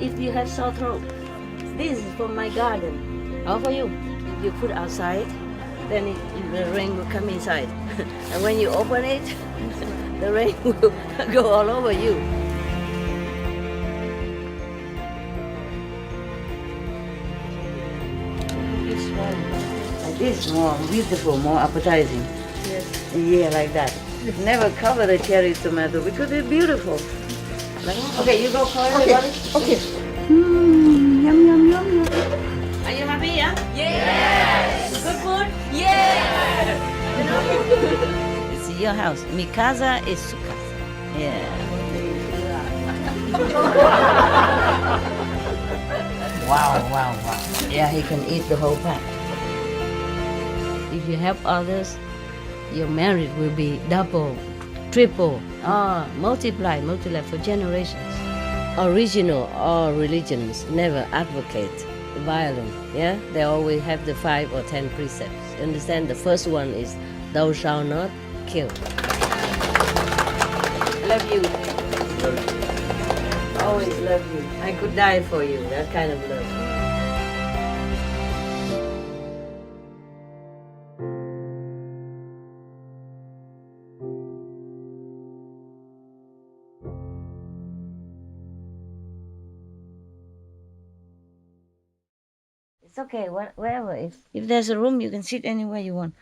if you have sore throat, this is from my garden. All for you. If you put outside, then the rain will come inside. And when you open it, the rain will go all over you. This one, like this, more beautiful, more appetizing. Yes. Yeah, like that. Never cover the cherry tomato because they're beautiful. Okay, you go for everybody. Okay. Yum, yum, yum, yum. Are you happy, yeah? Yes! Good food? Yes! It's your house. Mi casa is su casa. Yeah. Wow, wow, wow. Yeah, he can eat the whole pack. If you help others, your merit will be double, triple, multiply for generations. Original all religions never advocate violence. Yeah, they always have the 5 or 10 precepts. You understand? The first one is thou shalt not kill. Love you. Always love you. I could die for you. That kind of love. It's okay, wherever. If there's a room, you can sit anywhere you want.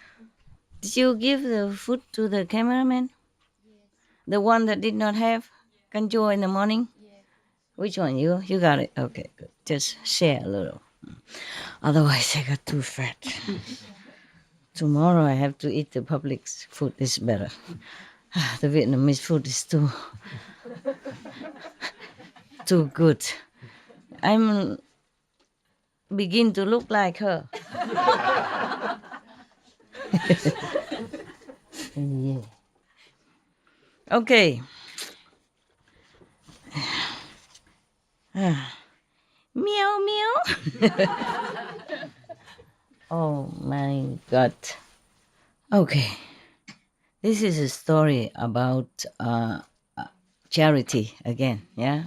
Did you give the food to the cameraman? Yes. The one that did not have kanjo in the morning? Yes. Which one? You got it? Okay, good. Just share a little. Otherwise, I got too fat. Tomorrow I have to eat the public's food. It's better. The Vietnamese food is too good. I'm begin to look like her. Yeah. Okay. Meow meow. Oh my God. Okay. This is a story about charity again, yeah?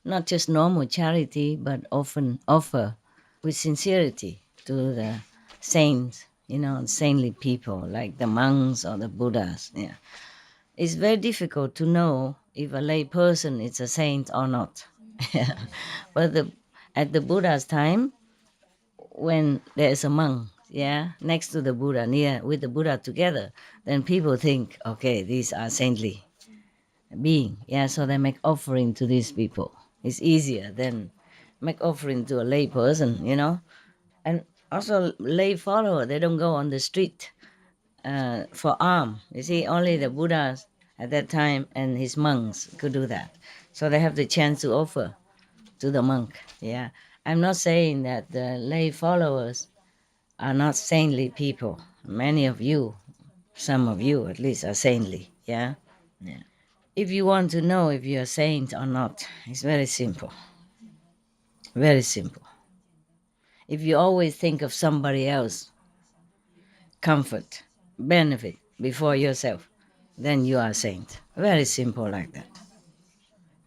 Not just normal charity, but often offer with sincerity to the saints, saintly people like the monks or the Buddhas. Yeah, it's very difficult to know if a lay person is a saint or not. But at the Buddha's time, when there is a monk, yeah, next to the Buddha, near with the Buddha together, then people think, okay, these are saintly being, yeah, so they make offering to these people. It's easier than make offering to a lay person, And also lay follower, they don't go on the street for alms. You see, only the Buddhas at that time and his monks could do that. So they have the chance to offer to the monk, yeah. I'm not saying that the lay followers are not saintly people. Many of you, some of you at least, are saintly, yeah? Yeah. If you want to know if you're a saint or not, it's very simple. Very simple. If you always think of somebody else, comfort, benefit before yourself, then you are a saint. Very simple like that.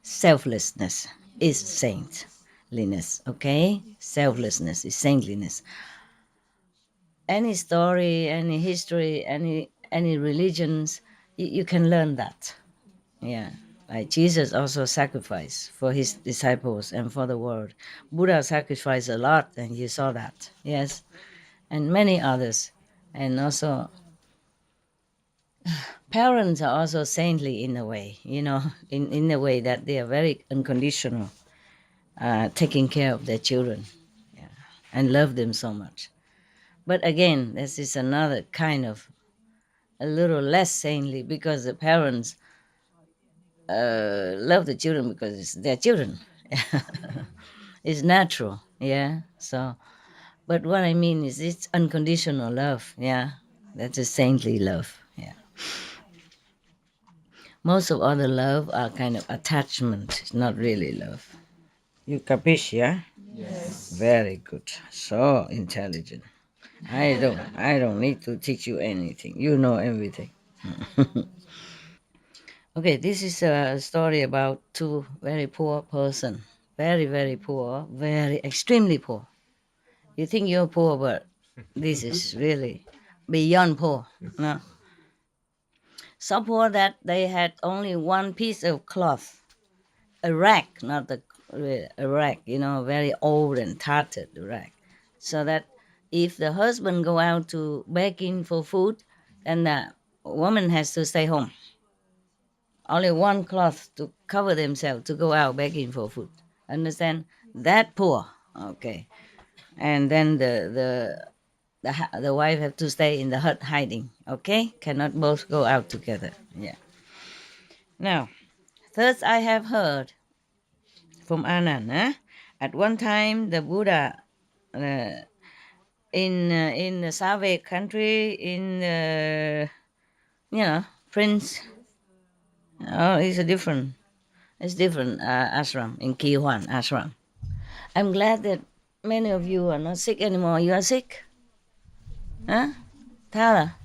Selflessness is saintliness, okay? Selflessness is saintliness. Any story, any history, any religions, you can learn that. Yeah. Like Jesus also sacrificed for his disciples and for the world. Buddha sacrificed a lot, and you saw that. Yes. And many others. And also, parents are also saintly in a way, in a way that they are very unconditional, taking care of their children, yeah, and love them so much. But again, this is another kind of a little less saintly because the parents love the children because it's their children. It's natural, yeah. So, but what I mean is it's unconditional love, yeah. That's a saintly love, yeah. Most of other love are kind of attachment, it's not really love. You capish, yeah? Yes. Very good. So intelligent. I don't need to teach you anything. You know everything. Okay, this is a story about two very poor person. very, very poor, very extremely poor. You think you're poor, but this is really beyond poor. No, so poor that they had only one piece of cloth, a rag, not a rag, very old and tattered rag, so that if the husband go out to begging for food, then the woman has to stay home. Only one cloth to cover themselves to go out begging for food. Understand? That poor. Okay. And then the wife have to stay in the hut hiding. Okay, cannot both go out together. Yeah. Now, third, I have heard from Anand. At one time, the Buddha uh, in the Savage country in Prince. Oh, it's different ashram in Kiwan ashram. I'm glad that many of you are not sick anymore. You are sick, huh? Tara,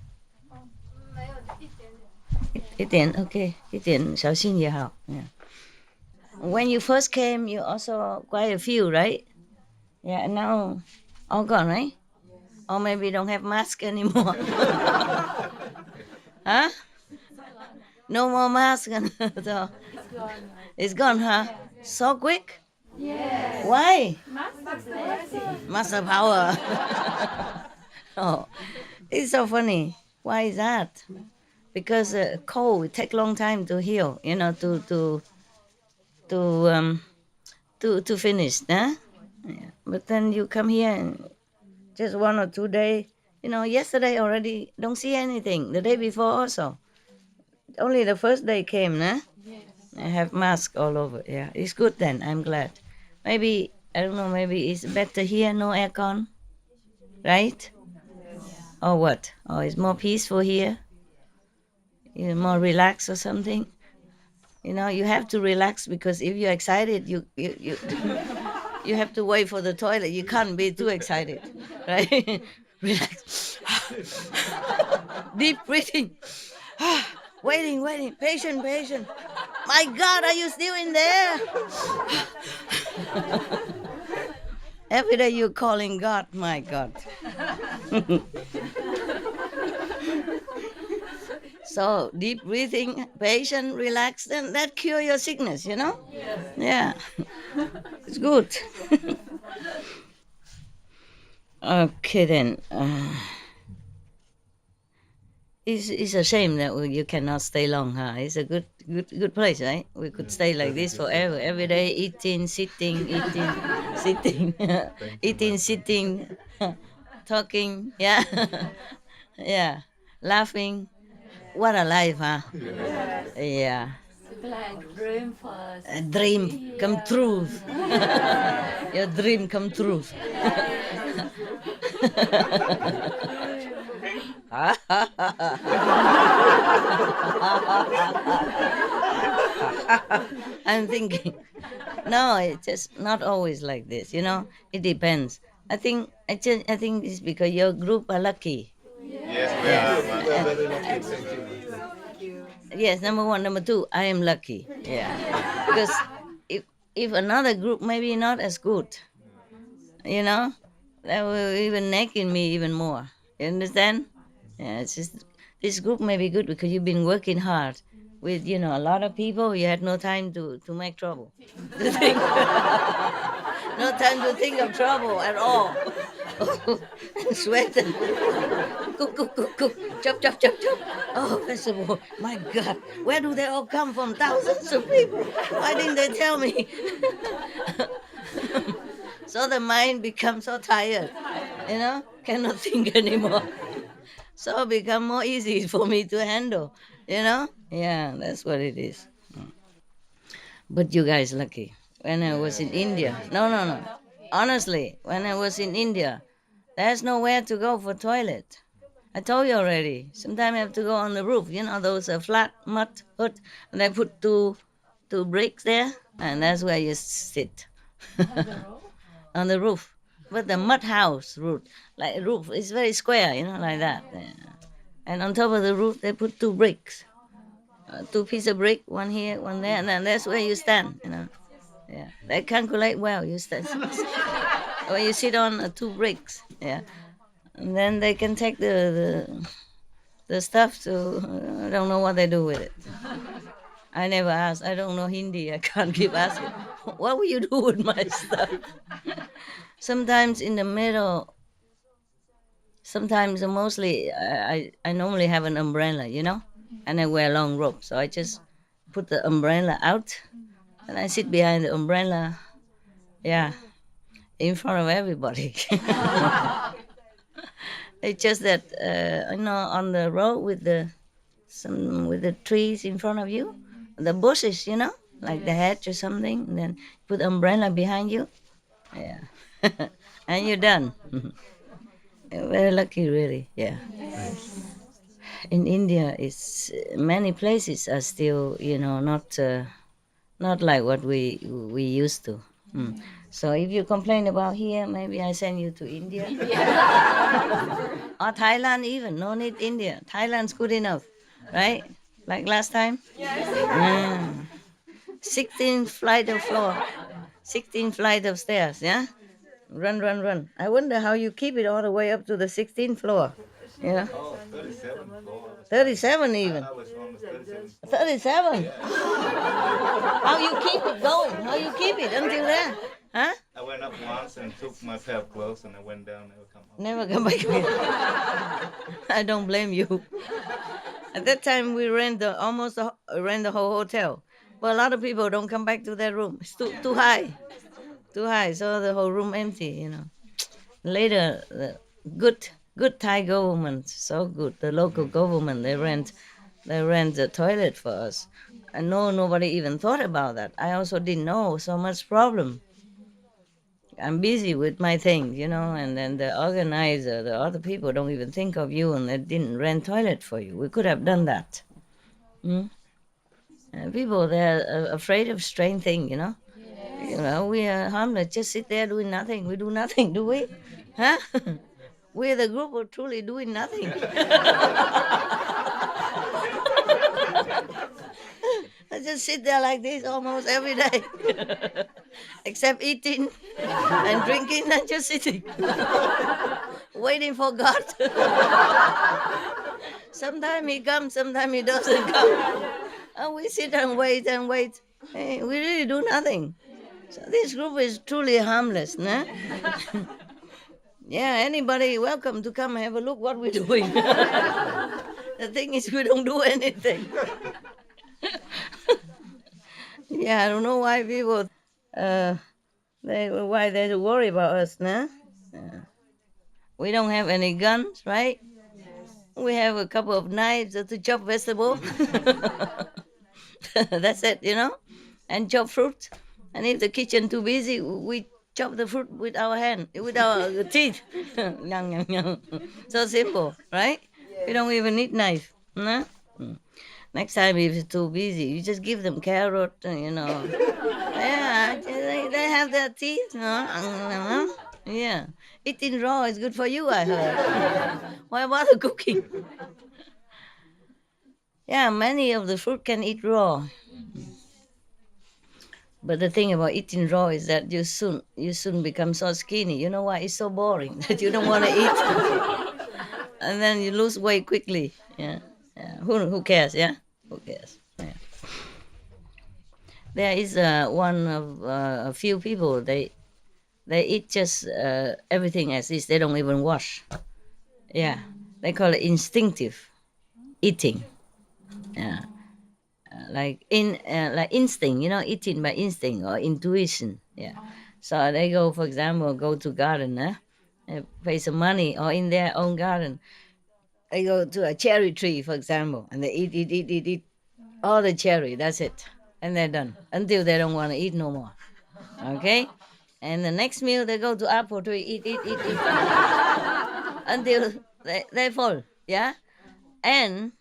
一点 okay, 一点小心也好. Yeah. When you first came, you also quite a few, right? Yeah, and now all gone, right? Or maybe don't have mask anymore. Huh? No more mask. So, it's gone, huh? So quick? Yes. Why? Master. Muscle power. Oh, it's so funny. Why is that? Because cold it take long time to heal. To to finish, huh? Yeah. But then you come here and just 1 or 2 days. Yesterday already don't see anything. The day before also. Only the first day came, nah? Yes. I have mask all over. Yeah, it's good then. I'm glad. Maybe I don't know. Maybe it's better here, no aircon, right? Or what? Or it's more peaceful here. You're more relaxed or something. You have to relax because if you're excited, you you have to wait for the toilet. You can't be too excited, right? Relax. Deep breathing. Waiting. Patient. My God, are you still in there? Every day you're calling God, my God. So deep breathing, patient, relax, then that cure your sickness, Yeah. It's good. Okay then. It's a shame that you cannot stay long, huh? It's a good place, right? We could stay like this forever, every day, eating, sitting, sitting, eating, sitting, talking, yeah, yeah, laughing. What a life, huh? Yeah, Like dream first. a dream come true. Your dream come true. I'm thinking, no, it's just not always like this. It depends. I think it's because your group are lucky. Yes, we Yes. are. We are very lucky. Thank you. Yes, number one. Number two, I am lucky. Yeah. Because if another group maybe not as good, you know, that will even nagging me even more. You understand? Yeah, it's just this group may be good because you've been working hard with a lot of people. You had no time to make trouble. To think, no time to think of trouble at all. Sweat. Cook. Chop. Oh, vegetable. My God, where do they all come from? Thousands of people. Why didn't they tell me? So the mind becomes so tired, cannot think anymore. So it become more easy for me to handle. Yeah, that's what it is. But you guys lucky. When I was in India, no. Honestly, when I was in India, there's nowhere to go for toilet. I told you already. Sometimes I have to go on the roof. Those flat mud hut, and I put two bricks there, and that's where you sit. On the roof. But the mud house roof is very square, like that. Yeah. And on top of the roof, they put two bricks, two pieces of brick, one here, one there, and then that's where you stand. Yeah, they calculate well. When you sit on two bricks, yeah, and then they can take the stuff to. I don't know what they do with it. I never asked. I don't know Hindi. I can't keep asking. What will you do with my stuff? Sometimes in the middle. Sometimes, mostly, I normally have an umbrella, and I wear long robe. So I just put the umbrella out, and I sit behind the umbrella. Yeah, in front of everybody. It's just that on the road with the trees in front of you, the bushes, like the hedge or something. And then put umbrella behind you. Yeah, and you're done. You're very lucky, really. Yeah. In India, it's many places are still, not like what we used to. Mm. So if you complain about here, maybe I send you to India or Thailand. Even no need India. Thailand's good enough, right? Like last time. Mm. 16 flight of floor, 16 flight of stairs. Yeah, run, run, run. I wonder how you keep it all the way up to the 16th floor. Yeah. Oh, 37 floor. 37 even. I was on the 37th floor. 37. How you keep it going? How you keep it until there? Huh? I went up once and took my pair of clothes and I went down, never come up. Never come back again. I don't blame you. At that time, we rent the whole hotel. But a lot of people don't come back to their room. It's too high. Too high. So the whole room empty. Later, the good Thai government, so good. The local government, they rent the toilet for us. And nobody even thought about that. I also didn't know so much problem. I'm busy with my things, and then the organizer, the other people don't even think of you, and they didn't rent toilet for you. We could have done that. Mm? People, they're afraid of strange things, we are harmless, just sit there doing nothing. We do nothing, do we? Huh? We're the group of truly doing nothing. I just sit there like this almost every day, except eating and drinking and just sitting, waiting for God. Sometimes He comes, sometimes He doesn't come. And we sit and wait and wait. Hey, we really do nothing. So this group is truly harmless, nah? Yeah, anybody welcome to come and have a look what we're doing. The thing is, we don't do anything. Yeah, I don't know why people, why they worry about us, nah? We don't have any guns, right? We have a couple of knives to chop vegetable. That's it, and chop fruit. And if the kitchen too busy, we chop the fruit with our hand, with our teeth. Nyang, nyang, nyang. So simple, right? We don't even need knife. Nah? Next time, if it's too busy, you just give them carrot, Yeah, they have their teeth. Yeah. Eating raw is good for you, I heard. Why bother cooking? Yeah, many of the fruit can eat raw. But the thing about eating raw is that you soon become so skinny. You know why? It's so boring that you don't want to eat. And then you lose weight quickly. Yeah. Who cares? Yeah. Who cares? Yeah. There is one of a few people. They eat just everything as is. They don't even wash. Yeah. They call it instinctive eating. Yeah. Like instinct, eating by instinct or intuition. Yeah. So they go, for example, go to garden, pay some money, or in their own garden, they go to a cherry tree, for example, and they eat all the cherry. That's it, and they're done until they don't want to eat no more. Okay, and the next meal they go to apple tree, eat until they fall. Yeah, and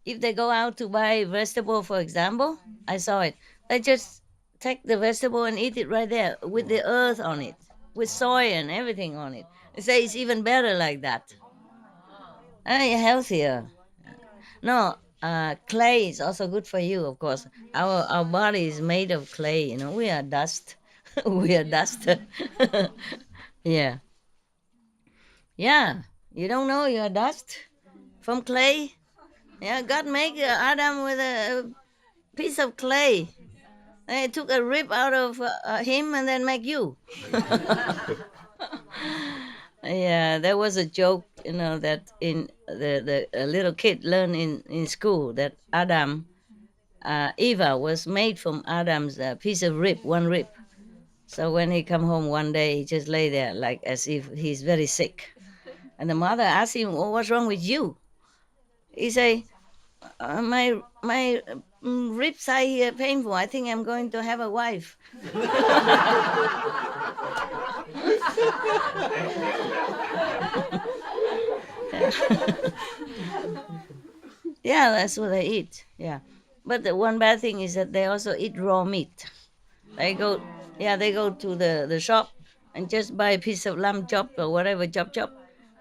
if they go out to buy vegetable, for example, I saw it. They just take the vegetable and eat it right there with the earth on it, with soil and everything on it. They say it's even better like that. Healthier. No, clay is also good for you, of course. Our body is made of clay. We are dust. We are dust. Yeah. Yeah. You don't know you are dust from clay? Yeah, God made Adam with a piece of clay. And he took a rib out of him and then make you. Yeah, there was a joke, that in the a little kid learned in school that Eva was made from Adam's piece of rib, one rib. So when he come home one day, he just lay there like as if he's very sick. And the mother asked him, "Oh, what's wrong with you?" He say, my ribs are here painful. I think I'm going to have a wife." Yeah, that's what they eat. Yeah, but the one bad thing is that they also eat raw meat. They go, yeah, they go to the shop and just buy a piece of lamb chop or whatever chop,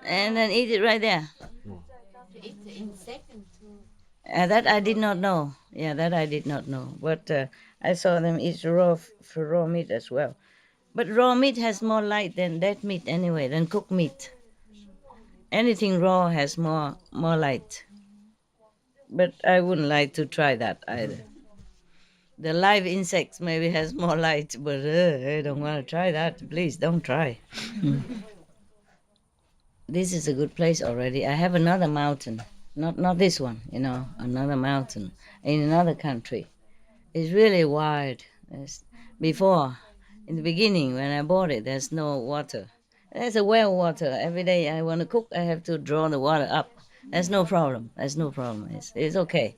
and then eat it right there. To eat the insect and to That I did not know. Yeah, that I did not know. But I saw them eat raw meat as well. But raw meat has more light than dead meat anyway, than cooked meat. Anything raw has more light. But I wouldn't like to try that either. The live insects maybe has more light, but I don't want to try that. Please don't try. This is a good place already. I have another mountain, not this one. Another mountain in another country. It's really wide. Before, in the beginning, when I bought it, there's no water. There's a well water. Every day I want to cook, I have to draw the water up. There's no problem. There's no problem. It's okay.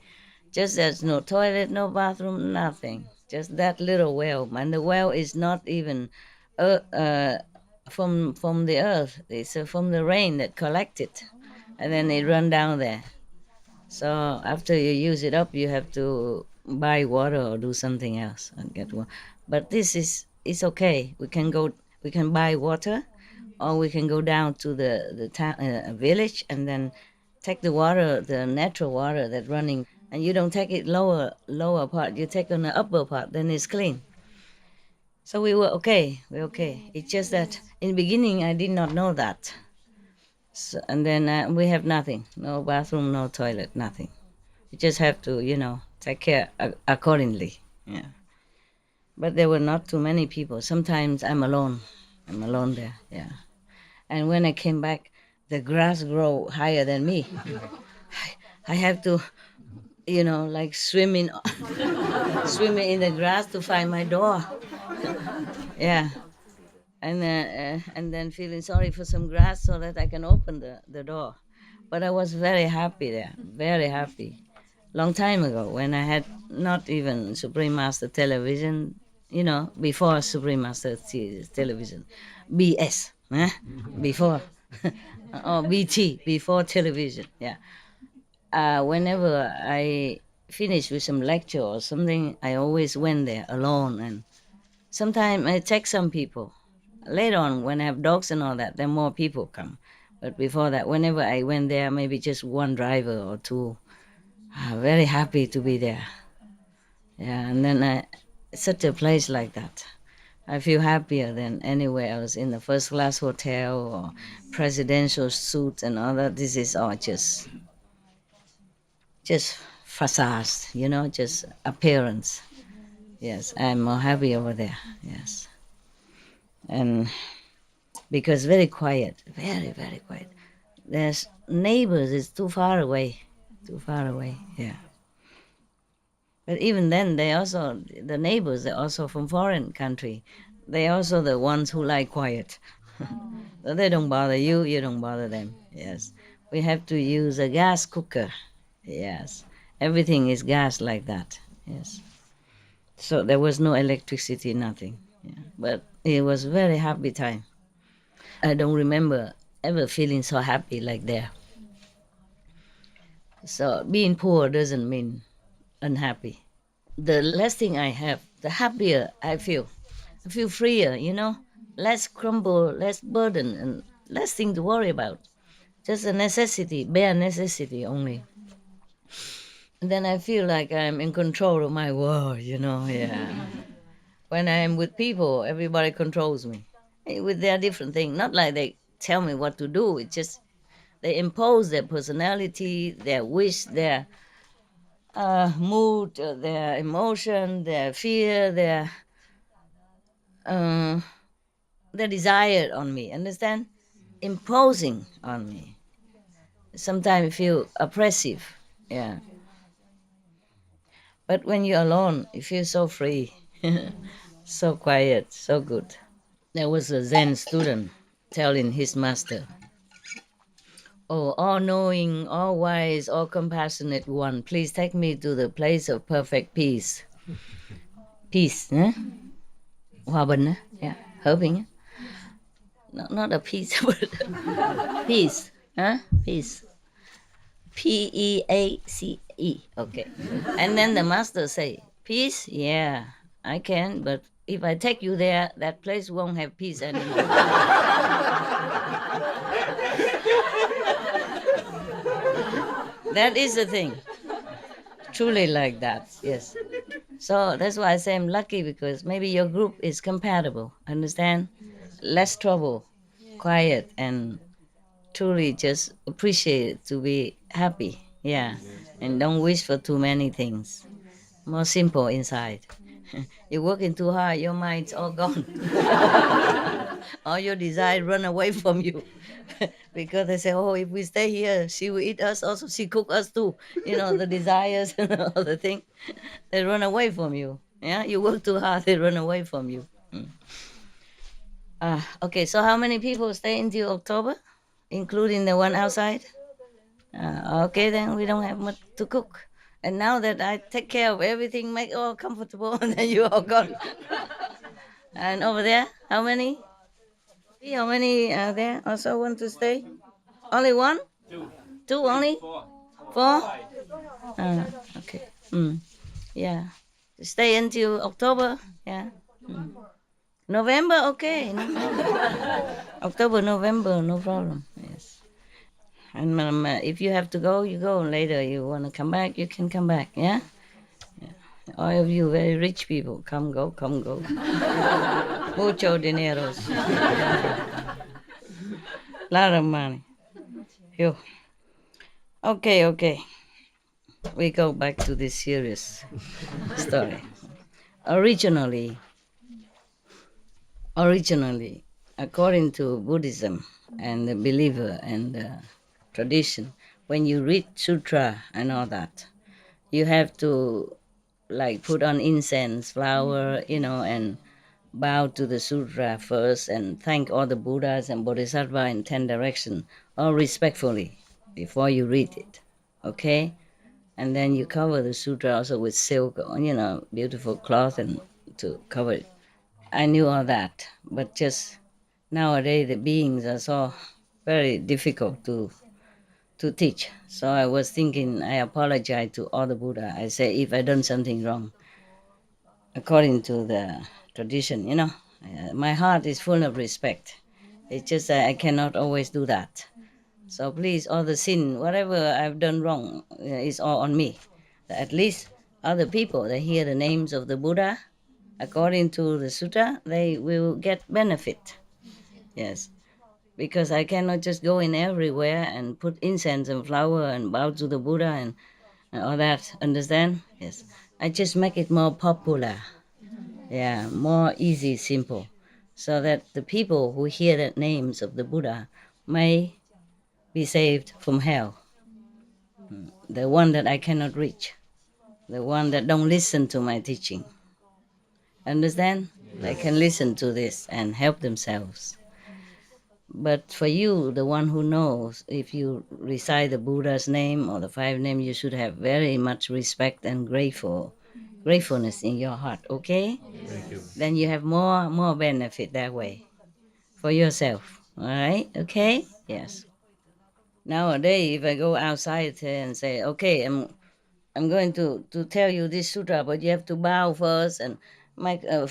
Just there's no toilet, no bathroom, nothing. Just that little well. And the well is not even uh, uh, from the earth. It's from the rain that collected. And then it run down there. So after you use it up, you have to buy water or do something else and get water. But this is it's okay. We can buy water, or we can go down to the town, village, and then take the water, the natural water that running. And you don't take it lower part. You take on the upper part. Then it's clean. So we were okay. We're okay. It's just that in the beginning I did not know that. So, and then we have nothing, no bathroom, no toilet, nothing. You just have to, take care accordingly. Yeah. But there were not too many people. Sometimes I'm alone. I'm alone there. Yeah. And when I came back, the grass grow higher than me. I have to, like swimming, swimming in the grass to find my door. Yeah. And then feeling sorry for some grass so that I can open the door. But I was very happy there, very happy. Long time ago, when I had not even Supreme Master television, before Supreme Master television, BS, before, or BT, before television, yeah. Whenever I finished with some lecture or something, I always went there alone, and sometimes I take some people. Later on, when I have dogs and all that, then more people come. But before that, whenever I went there, maybe just one driver or two. Very happy to be there. Yeah, and then such a place like that, I feel happier than anywhere else in the first class hotel or presidential suite and all that. This is all just facades, just appearance. Yes, I'm more happy over there. Yes, and because very quiet, very very quiet. There's neighbors. It's too far away, too far away. Yeah. But even then, the neighbors, they're also from foreign country. They also the ones who like quiet. So they don't bother you, you don't bother them. Yes. We have to use a gas cooker. Yes. Everything is gas like that. Yes. So there was no electricity, nothing. Yeah. But it was very happy time. I don't remember ever feeling so happy like there. So being poor doesn't mean unhappy. The less thing I have, the happier I feel. I feel freer, less crumble, less burden, and less thing to worry about. Just a necessity, bare necessity only. And then I feel like I'm in control of my world, yeah. When I am with people, everybody controls me. With their different thing, not like they tell me what to do. It's just they impose their personality, their wish, their mood, their emotion, their fear, uh, their desire on me. Understand? Imposing on me. Sometimes I feel oppressive. Yeah. But when you're alone, you feel so free, so quiet, so good. There was a Zen student telling his master, "Oh, all knowing, all wise, all compassionate one, please take me to the place of perfect peace." Peace, eh? Hòa bình, eh? Yeah, hòa bình. Eh? Not a peace, but peace, huh? Peace. Peace. Okay. And then the master say, "Peace? Yeah, I can, but if I take you there, that place won't have peace anymore." That is the thing. Truly like that, yes. So that's why I say I'm lucky, because maybe your group is compatible. Understand? Less trouble, quiet, and truly just appreciate to be happy. Yeah. And don't wish for too many things. More simple inside. You're working too hard, your mind's all gone. All your desire run away from you. Because they say, "Oh, if we stay here, she will eat us, also she cook us too." The desires and all the thing, they run away from you. Yeah, you work too hard, they run away from you. Okay, so how many people stay until October, including the one outside? Okay, then we don't have much to cook. And now that I take care of everything, make all comfortable, and then you all gone. And over there, how many? How many are there also want to stay? Only one? Two only? Four? Uh, okay. Yeah. Stay until October? Yeah. November? Okay. No problem. October, November, no problem. Yes. And if you have to go, you go. Later, you want to come back, you can come back. Yeah? All of you very rich people, come, go, come, go. Mucho dineros. Lot of money. Phew. Okay. We go back to this serious story. Originally, according to Buddhism and the believer and the tradition, when you read sutra and all that, you have to like put on incense, flower, and bow to the sutra first and thank all the Buddhas and Bodhisattva in 10 directions, all respectfully, before you read it. Okay? And then you cover the sutra also with silk, beautiful cloth and to cover it. I knew all that, but just nowadays the beings are so very difficult to teach. So I was thinking, I apologize to all the Buddha. I say, if I done something wrong, according to the tradition, my heart is full of respect. It's just that I cannot always do that. So please, all the sin, whatever I've done wrong, is all on me. At least other people, they hear the names of the Buddha, according to the sutta, they will get benefit. Yes, because I cannot just go in everywhere and put incense and flower and bow to the Buddha and all that. Understand? Yes, I just make it more popular. Yeah, more easy, simple, so that the people who hear the names of the Buddha may be saved from hell. The one that I cannot reach, the one that don't listen to my teaching. Understand? Yes. They can listen to this and help themselves. But for you, the one who knows, if you recite the Buddha's name or the five names, you should have very much respect and gratefulness in your heart. Okay? Thank you. Then you have more benefit that way for yourself. All right? Okay? Yes. Nowadays, if I go outside and say, "Okay, I'm going to tell you this sutra, but you have to bow first and make a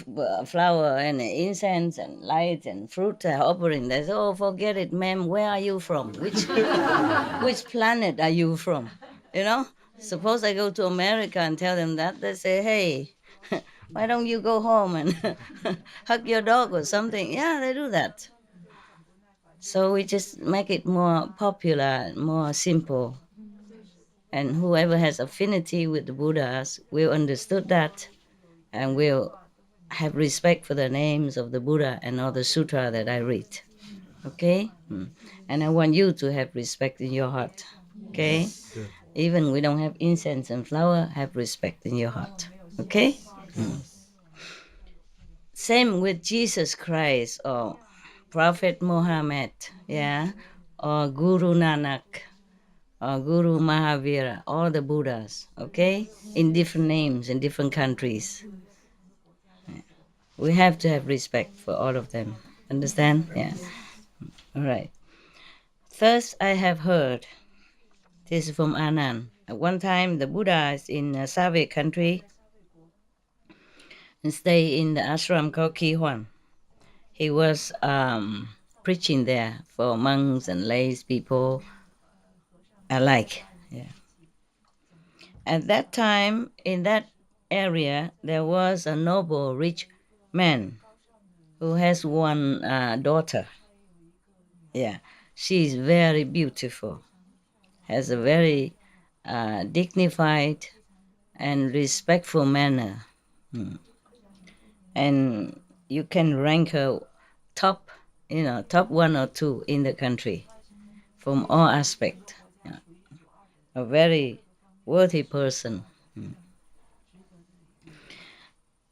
flower and incense and light and fruit offering." They say, "Oh, forget it, ma'am. Where are you from? Which planet are you from?" Suppose I go to America and tell them that, they say, "Hey, Why don't you go home and hug your dog or something? Yeah, they do that. So we just make it more popular, more simple. And whoever has affinity with the Buddhas will understood that and will have respect for the names of the Buddha and all the sutra that I read. Okay? And I want you to have respect in your heart. Okay? Good. Even we don't have incense and flower, have respect in your heart. Okay? Same with Jesus Christ or Prophet Muhammad, yeah, or Guru Nanak or Guru Mahavira, all the Buddhas, okay, in different names in different countries. We have to have respect for all of them. Understand? Yeah. All right. First, I have heard this is from Anand. At one time, the Buddha is in a Soviet country and stay in the ashram called Kihuan. He was preaching there for monks and lay people alike. Yeah. At that time, in that area, there was a noble, rich man who has one daughter. Yeah, she's very beautiful, has a very dignified and respectful manner, and you can rank her top, top one or two in the country from all aspects. Yeah. A very worthy person.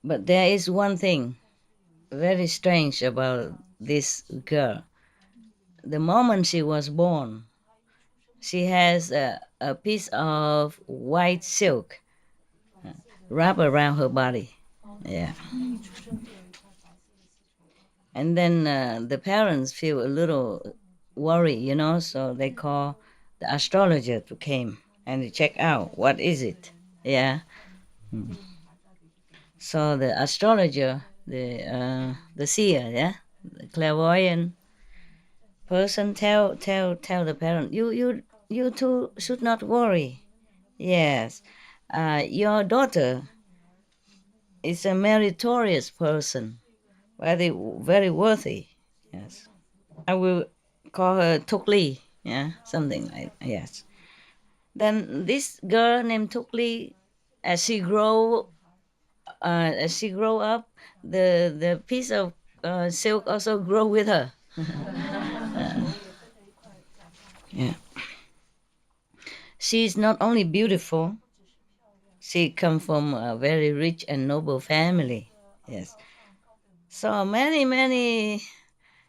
But there is one thing very strange about this girl. The moment she was born, she has a piece of white silk wrapped around her body. Yeah. And then the parents feel a little worried, so they call the astrologer to came and they check out what is it. Yeah. So the astrologer, the seer, yeah, the clairvoyant person tell the parent, you two should not worry. Yes, your daughter is a meritorious person, very worthy. Yes, I will call her Tukli. Yeah, something like yes. Then this girl named Tukli, as she grow up, the piece of silk also grow with her. Yeah, she is not only beautiful, she come from a very rich and noble family. Yes, so many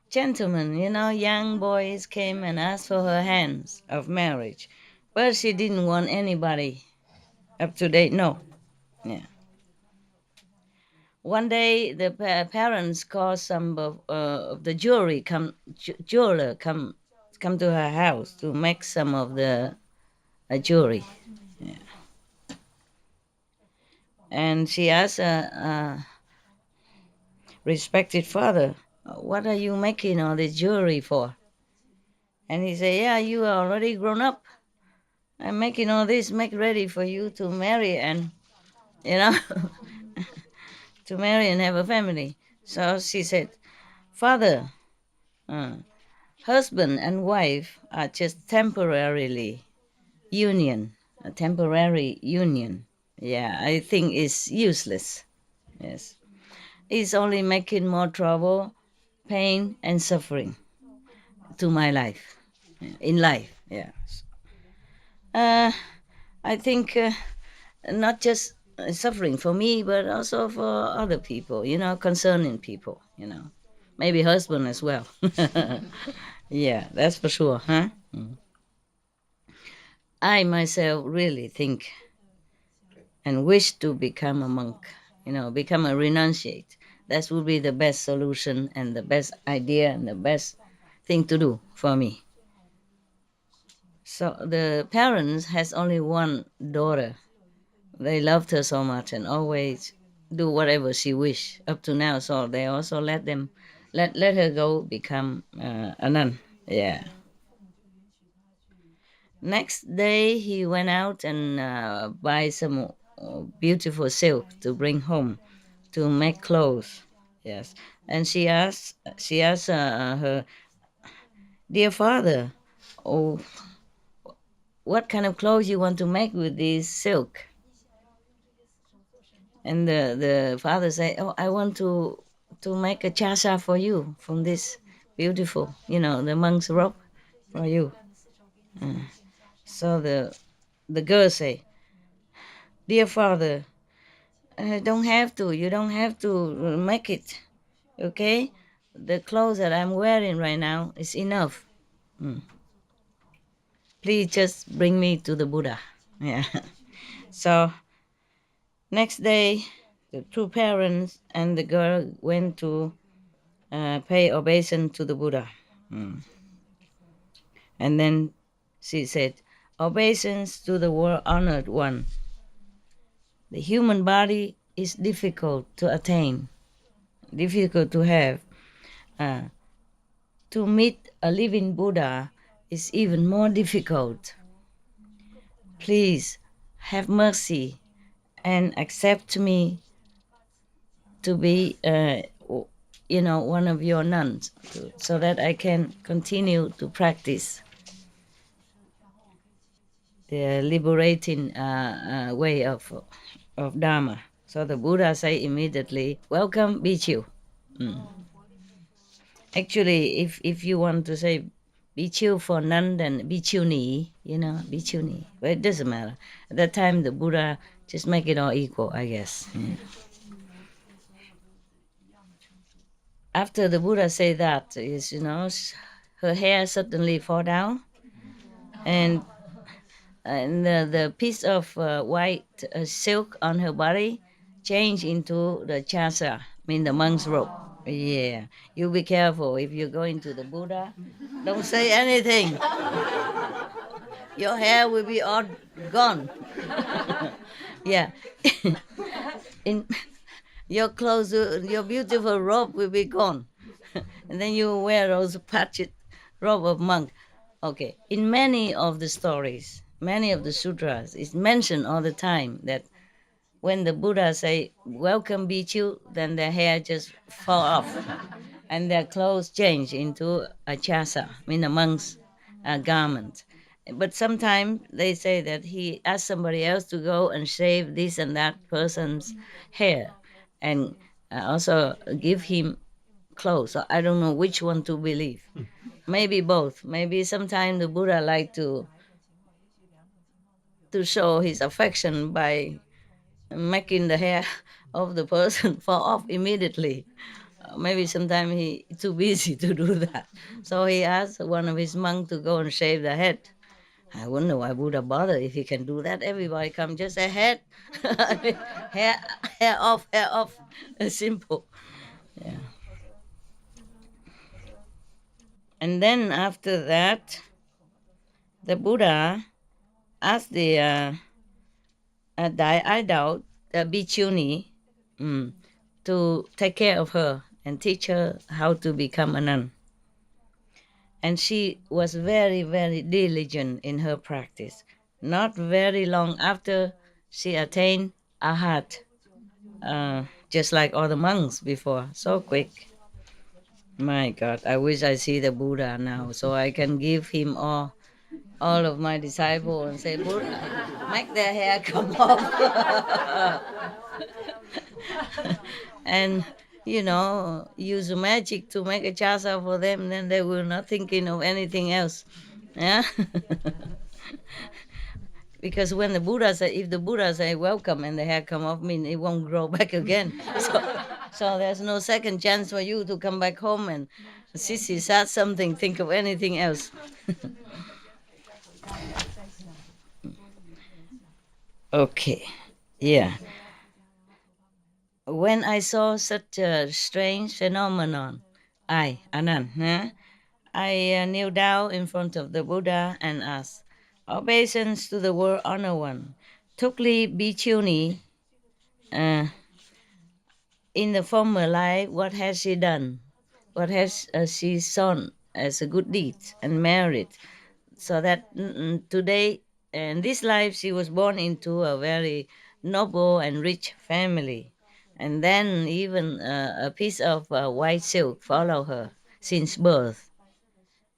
gentlemen, young boys came and asked for her hands of marriage, but she didn't want anybody up to date. No, yeah. One day, the parents called some of the jeweler come to her house to make some of the jewelry, and she asked respected father, "What are you making all this jewelry for?" And he said, "Yeah, you are already grown up. I'm making all this, make ready for you to marry and you know to marry and have a family." So she said, "Father, uh, husband and wife are just temporarily union, a temporary union. Yeah, I think it's useless. Yes, it's only making more trouble, pain, and suffering to my life, in life. Yeah, uh, I think not just suffering for me, but also for other people. Concerning people. Maybe husband as well. Yeah, that's for sure, huh? I myself really think and wish to become a monk, become a renunciate. That would be the best solution and the best idea and the best thing to do for me. So the parents has only one daughter. They loved her so much and always do whatever she wish up to now. So they also let her go become a nun. Yeah. Next day, he went out and buy some beautiful silk to bring home to make clothes. Yes, and she asked her dear father, "Oh, what kind of clothes you want to make with this silk?" And the father say, "Oh, I want to make a chasa for you from this beautiful, the monk's robe for you." So the girl say, "Dear father, don't have to. You don't have to make it. Okay, the clothes that I'm wearing right now is enough. Mm. Please just bring me to the Buddha." Yeah. So next day, the two parents and the girl went to pay obeisance to the Buddha. Mm. And then she said, "Obeisance to the world honored one. The human body is difficult to attain, difficult to have. Uh, to meet a living Buddha is even more difficult. Please have mercy and accept me to be, one of your nuns, so that I can continue to practice the liberating way of Dharma." So the Buddha say immediately, "Welcome, Bhikkhu." Mm. Actually, if you want to say Bhikkhu for nun, then Bhikkhuni, Bhikkhuni. But it doesn't matter. At that time, the Buddha just make it all equal, I guess. Mm. After the Buddha say that, her hair suddenly fall down, and the piece of white silk on her body change into the chasa, mean the monk's robe. Yeah, you be careful if you go into the Buddha. Don't say anything. Your hair will be all gone. Yeah, in your clothes, your beautiful robe will be gone, and then you wear those patched robe of monk. Okay, in many of the stories, many of the sutras, it's mentioned all the time that when the Buddha say "Welcome, Bhikkhu," then their hair just fall off, and their clothes change into a chasa, mean a monk's garment. But sometimes they say that he asked somebody else to go and shave this and that person's hair, and also give him clothes. So I don't know which one to believe. Maybe both. Maybe sometimes the Buddha like to show his affection by making the hair of the person fall off immediately. Maybe sometimes he too busy to do that. So he asked one of his monks to go and shave the head. I wonder why Buddha bother if he can do that. Everybody come just a head, hair, hair off, hair off. Simple. Yeah. And then after that, the Buddha asked the idol, the Bhikkshuni, to take care of her and teach her how to become a nun. And she was very, very diligent in her practice. Not very long after, she attained Arhat, just like all the monks before. So quick. My God, I wish I see the Buddha now so I can give him all of my disciples and say, "Buddha, make their hair come off." And use magic to make a chasa for them, then they will not thinking of anything else. Yeah. Because when the Buddha say, if the Buddha say welcome and the hair come off, mean it won't grow back again. So there's no second chance for you to come back home and Sissy said something, think of anything else. Okay. Yeah. When I saw such a strange phenomenon, I, Anand, I kneel down in front of the Buddha and asked, "Obeisance to the world honor one. Tukli Bhikkshuni, uh, in the former life, what has she done? What has she shown as a good deed and merit? So that today, in this life, she was born into a very noble and rich family. And then even a piece of white silk follow her since birth.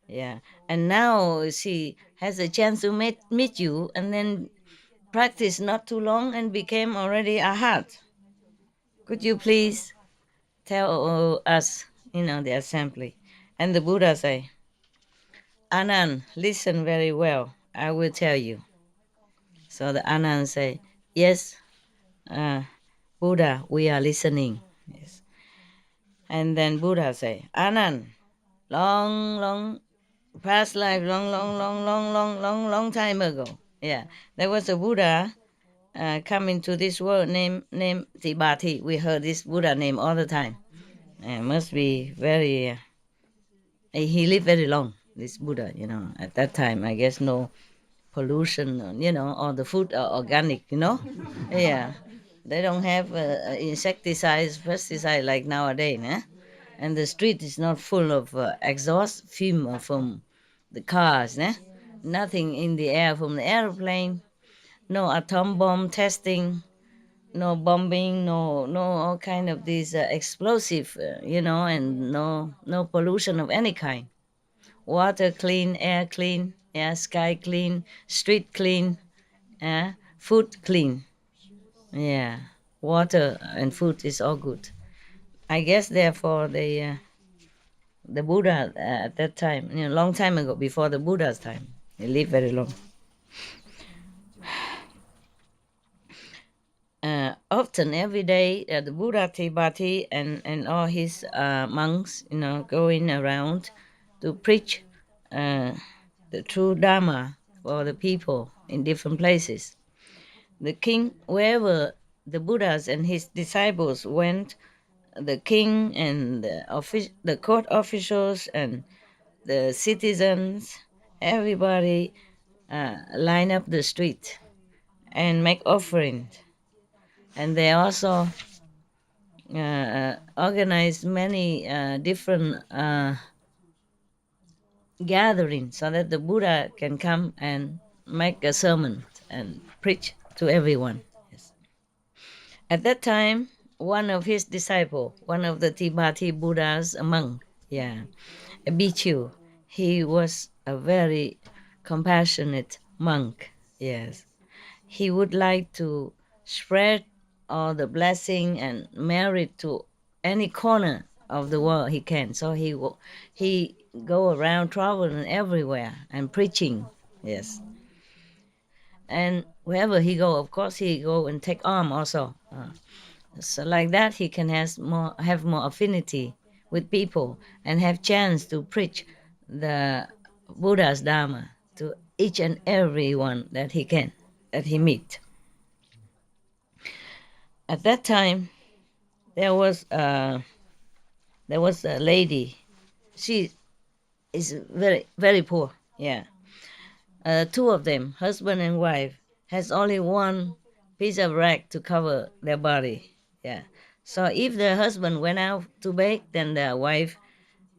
Yeah, and now she has a chance to meet you, and then practice not too long and became already a heart. Could you please tell us, the assembly? And the Buddha say, Anand, listen very well. I will tell you. So the Anand say, yes, uh, Buddha, we are listening. Yes. And then Buddha say, Anand, long past life, long time ago. Yeah, there was a Buddha coming to this world named Tibati. We heard this Buddha name all the time. Must be very. He lived very long. This Buddha, at that time, I guess no pollution, all the food are organic, Yeah, they don't have insecticides, pesticide like nowadays, and the street is not full of exhaust fume from the cars, nothing in the air from the airplane, no atom bomb testing, no bombing, no all kind of these explosive, and no pollution of any kind. Water clean, air clean, yeah, sky clean, street clean, yeah, food clean, yeah, water and food is all good. I guess therefore the Buddha at that time, long time ago, before the Buddha's time, he lived very long. Often every day, the Buddha Tibati and all his monks, going around to preach uh, the true Dharma for the people in different places. The king, wherever the Buddhas and his disciples went, the king and the court officials and the citizens, everybody line up the street and make offerings. And they also organize many different gatherings so that the Buddha can come and make a sermon and preach to everyone. Yes. At that time, one of his disciples, one of the Tibati Buddhas, a monk, yeah, a bhikkhu, he was a very compassionate monk. Yes, he would like to spread all the blessing and merit to any corner of the world he can. So he go around traveling everywhere and preaching. Yes, and wherever he go, of course he go and take arm also. So like that, he can have more affinity with people and have chance to preach the Buddha's Dharma to each and every one that he can, that he meet. At that time, there was a lady. She is very poor. Yeah, two of them, husband and wife, has only one piece of rag to cover their body. Yeah, so if the husband went out to bake, then the wife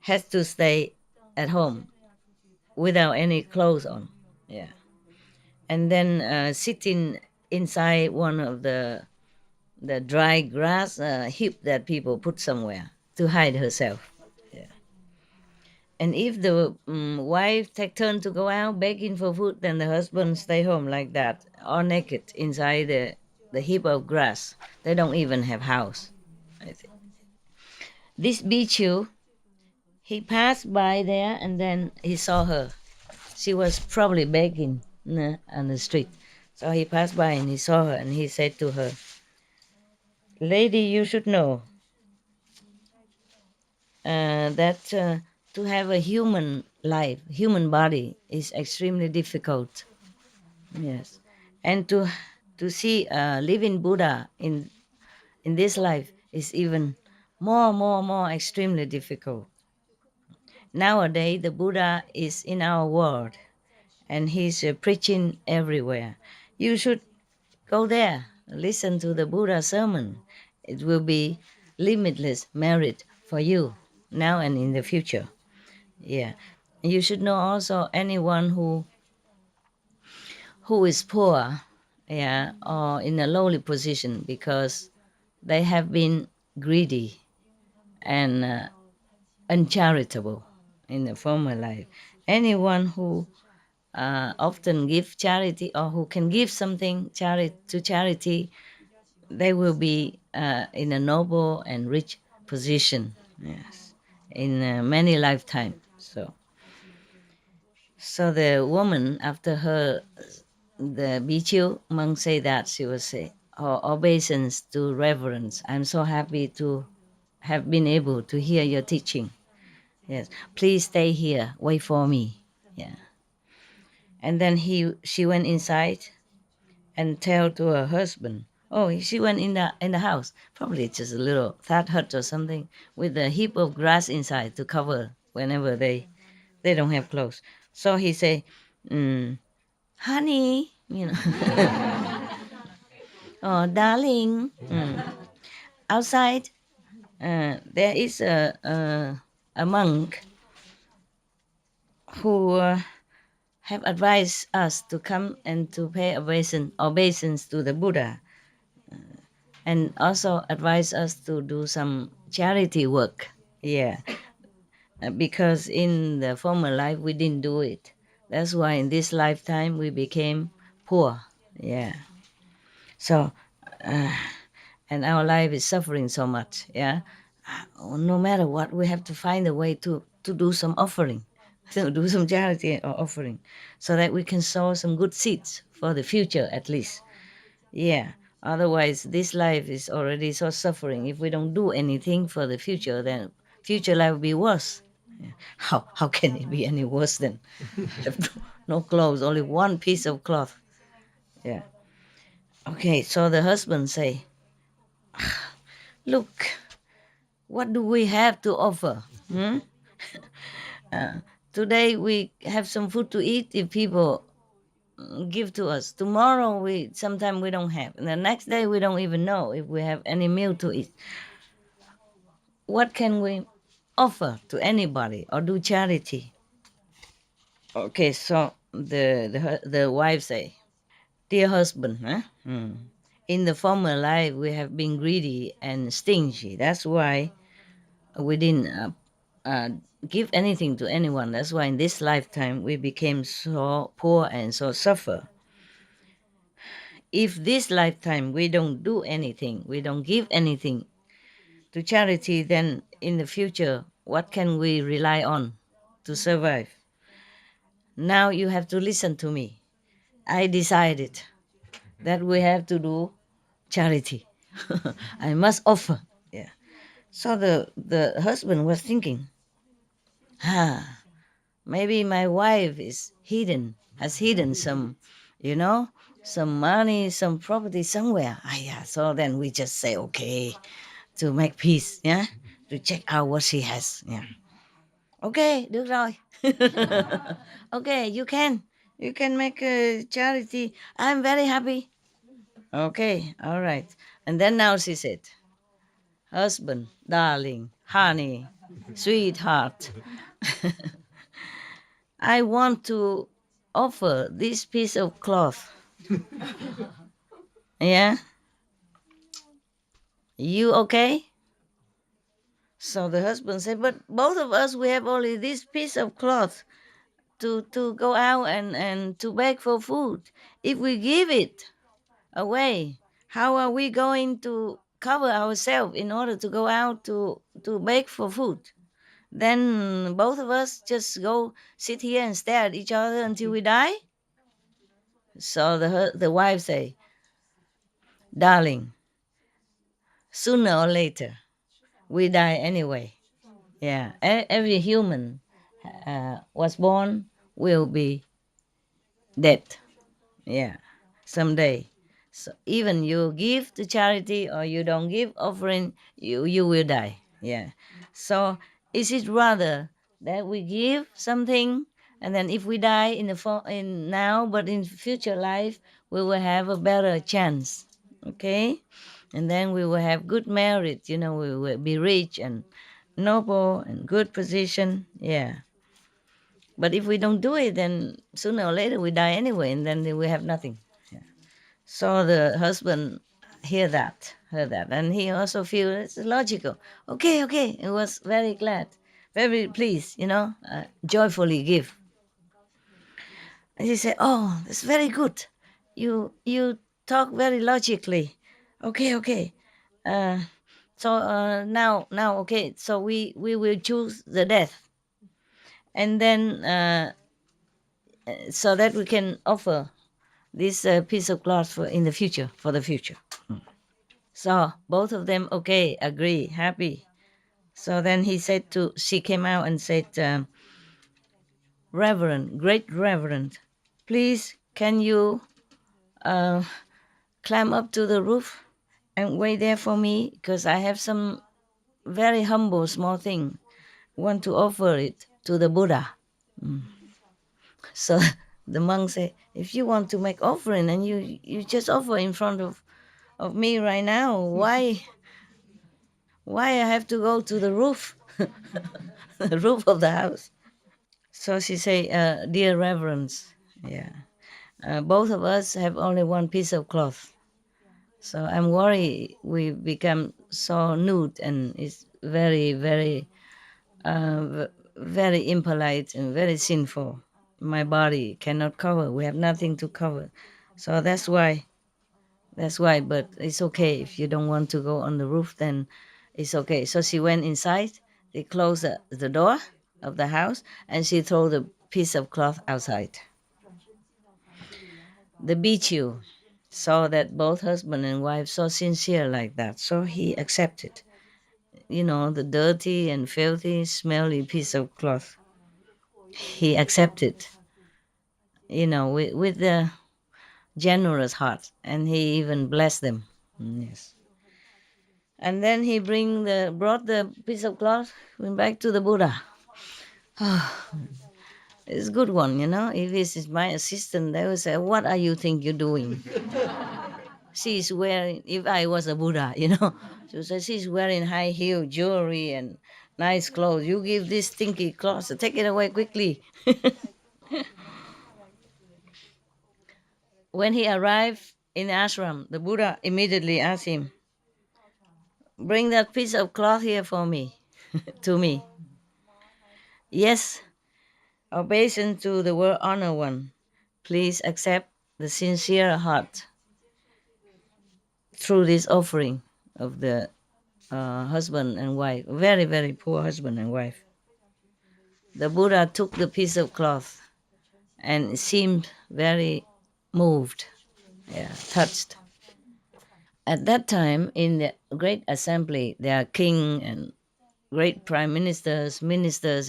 has to stay at home without any clothes on. Yeah, and then sitting inside one of the dry grass heap that people put somewhere to hide herself. Yeah. And if the wife take turn to go out begging for food, then the husband stay home like that, all naked inside the heap of grass. They don't even have house. I think. This Bichu, he passed by there and then he saw her. She was probably begging on the street. So he passed by and he saw her and he said to her, Lady, you should know that to have a human life, human body is extremely difficult. Yes, and to see a living Buddha in this life is even more extremely difficult. Nowadays, the Buddha is in our world, and he's preaching everywhere. You should go there, listen to the Buddha sermon. It will be limitless merit for you now and in the future. Yeah. You should know also anyone who is poor, yeah, or in a lowly position because they have been greedy and uncharitable in the former life. Anyone who often give charity or who can give something to charity, they will be in a noble and rich position. Yes, in many lifetimes. So the woman, after her, the Bichu monk say that, she will say, oh, obeisance to reverence. I'm so happy to have been able to hear your teaching. Yes, please stay here, wait for me. Yeah. And then she went inside and tell to her husband. Oh, she went in the house, probably just a little thatch hut or something, with a heap of grass inside to cover whenever they don't have clothes. So he say, honey, oh darling, outside there is a monk who have advised us to come and to pay obeisance to the Buddha, and also advised us to do some charity work. Yeah, because in the former life we didn't do it. That's why in this lifetime we became poor. Yeah. So, and our life is suffering so much. Yeah. No matter what, we have to find a way to do some offering, to do some charity or offering, so that we can sow some good seeds for the future at least. Yeah. Otherwise, this life is already so suffering. If we don't do anything for the future, then future life will be worse. Yeah. How can it be any worse than have no clothes, only one piece of cloth? Yeah. Okay. So the husband say, "Look, what do we have to offer? Hmm? Today we have some food to eat if people give to us. Tomorrow we sometime we don't have, and the next day we don't even know if we have any meal to eat. What can we offer to anybody or do charity?" Okay, so the wife say, "Dear husband, huh? In the former life we have been greedy and stingy. That's why we didn't uh, give anything to anyone. That's why in this lifetime we became so poor and so suffer. If this lifetime we don't do anything, we don't give anything to charity, then in the future, what can we rely on to survive? Now you have to listen to me. I decided that we have to do charity. I must offer." Yeah. So the husband was thinking, maybe my wife has hidden some, you know, some money, some property somewhere. Yeah. So then we just say, okay, to make peace, yeah, to check out what she has. Yeah. Okay, được rồi. Okay, you can make a charity. I'm very happy. Okay, all right. And then now she said, husband, darling, honey, sweetheart, I want to offer this piece of cloth. Yeah, you okay? So the husband said, but both of us, we have only this piece of cloth to go out and to beg for food. If we give it away, how are we going to cover ourselves in order to go out to beg for food? Then both of us just go sit here and stare at each other until we die. So the wife say, darling, sooner or later we die anyway. Yeah, every human was born will be dead. Yeah, someday. So even you give to charity or you don't give offering, you will die. Yeah. So is it rather that we give something, and then if we die in now, but in future life we will have a better chance. Okay, and then we will have good merit. We will be rich and noble and good position. Yeah. But if we don't do it, then sooner or later we die anyway, and then we have nothing. So the husband hear that. heard that, and he also feel it's logical. Okay, okay, he was very glad, very pleased, joyfully give. And he said, "Oh, that's very good. You talk very logically. Okay, okay. Uh, now, okay. So we will choose the death, and then so that we can offer this piece of cloth for in the future for the future." So both of them, okay, agree, happy. So then she came out and said, "Reverend, great Reverend, please can you uh, climb up to the roof and wait there for me, because I have some very humble small thing. Want to offer it to the Buddha." So the monk said, "If you want to make offering and you just offer in front of me right now, why I have to go to the roof, the roof of the house?" So she say, "Dear Reverends, yeah, both of us have only one piece of cloth. So I'm worried we become so nude and it's very, very, very impolite and very sinful. My body cannot cover. We have nothing to cover. So that's why. That's why. But it's okay if you don't want to go on the roof. Then it's okay." So she went inside. They closed the door of the house and she threw the piece of cloth outside. The Bichu saw that both husband and wife so sincere like that, so he accepted. The dirty and filthy, smelly piece of cloth. He accepted, with the generous heart, and he even blessed them. Yes. And then he brought the piece of cloth, went back to the Buddha. It's a good one, If this is my assistant, they will say, "What are you think you're doing?" She's wearing, if I was a Buddha, so she's wearing high heel jewelry and nice clothes. You give this stinky clothes, so take it away quickly. When he arrived in the ashram, the Buddha immediately asked him, "Bring that piece of cloth here for me, to me." "Yes, obeisance to the world honor one. Please accept the sincere heart through this offering of the husband and wife, very, very poor husband and wife." The Buddha took the piece of cloth and seemed very moved, yeah, touched. At that time, in the great assembly, there are king and great prime ministers,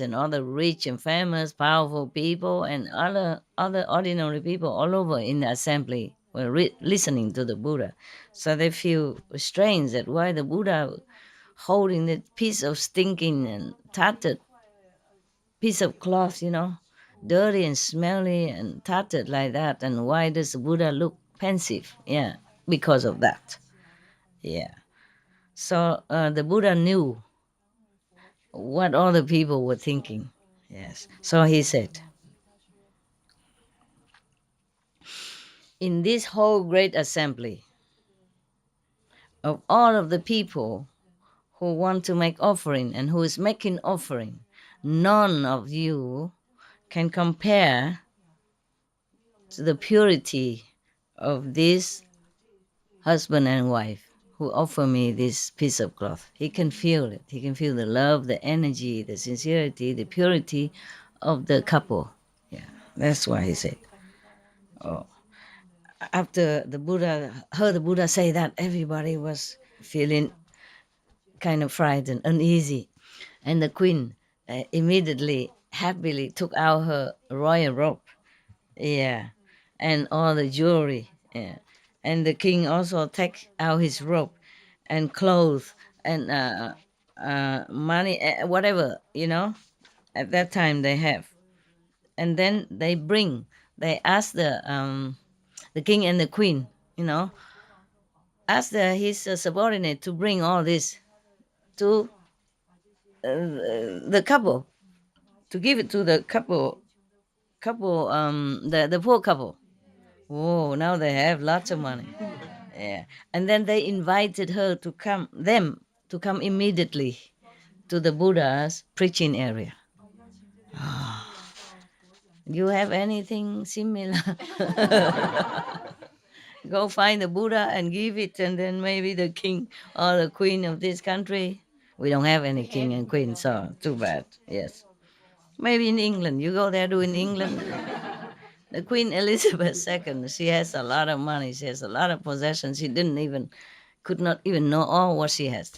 and other rich and famous, powerful people, and other ordinary people all over in the assembly were listening to the Buddha. So they feel strange that why the Buddha holding that piece of stinking and tattered piece of cloth, dirty and smelly and tattered like that. And why does the Buddha look pensive? Yeah, because of that. Yeah. So the Buddha knew what all the people were thinking. Yes. So he said, "In this whole great assembly of all of the people who want to make offering and who is making offering, none of you can compare to the purity of this husband and wife who offer me this piece of cloth." He can feel it. He can feel the love, the energy, the sincerity, the purity of the couple. Yeah, that's why he said. Oh, after the Buddha heard the Buddha say that, everybody was feeling kind of frightened, uneasy, and the queen immediately, happily took out her royal robe. Yeah, and all the jewelry. Yeah, and the king also take out his robe, and clothes, and money, whatever At that time they have, and then they ask the king and the queen, ask his subordinate to bring all this to the couple, to give it to the couple, the poor couple. Oh, now they have lots of money. Yeah. And then they invited her to come immediately to the Buddha's preaching area. You have anything similar? Go find the Buddha and give it, and then maybe the king or the queen of this country. We don't have any king and queen, so too bad. Yes. Maybe in England. You go there, do in England. The Queen Elizabeth II, she has a lot of money. She has a lot of possessions. She could not even know all what she has.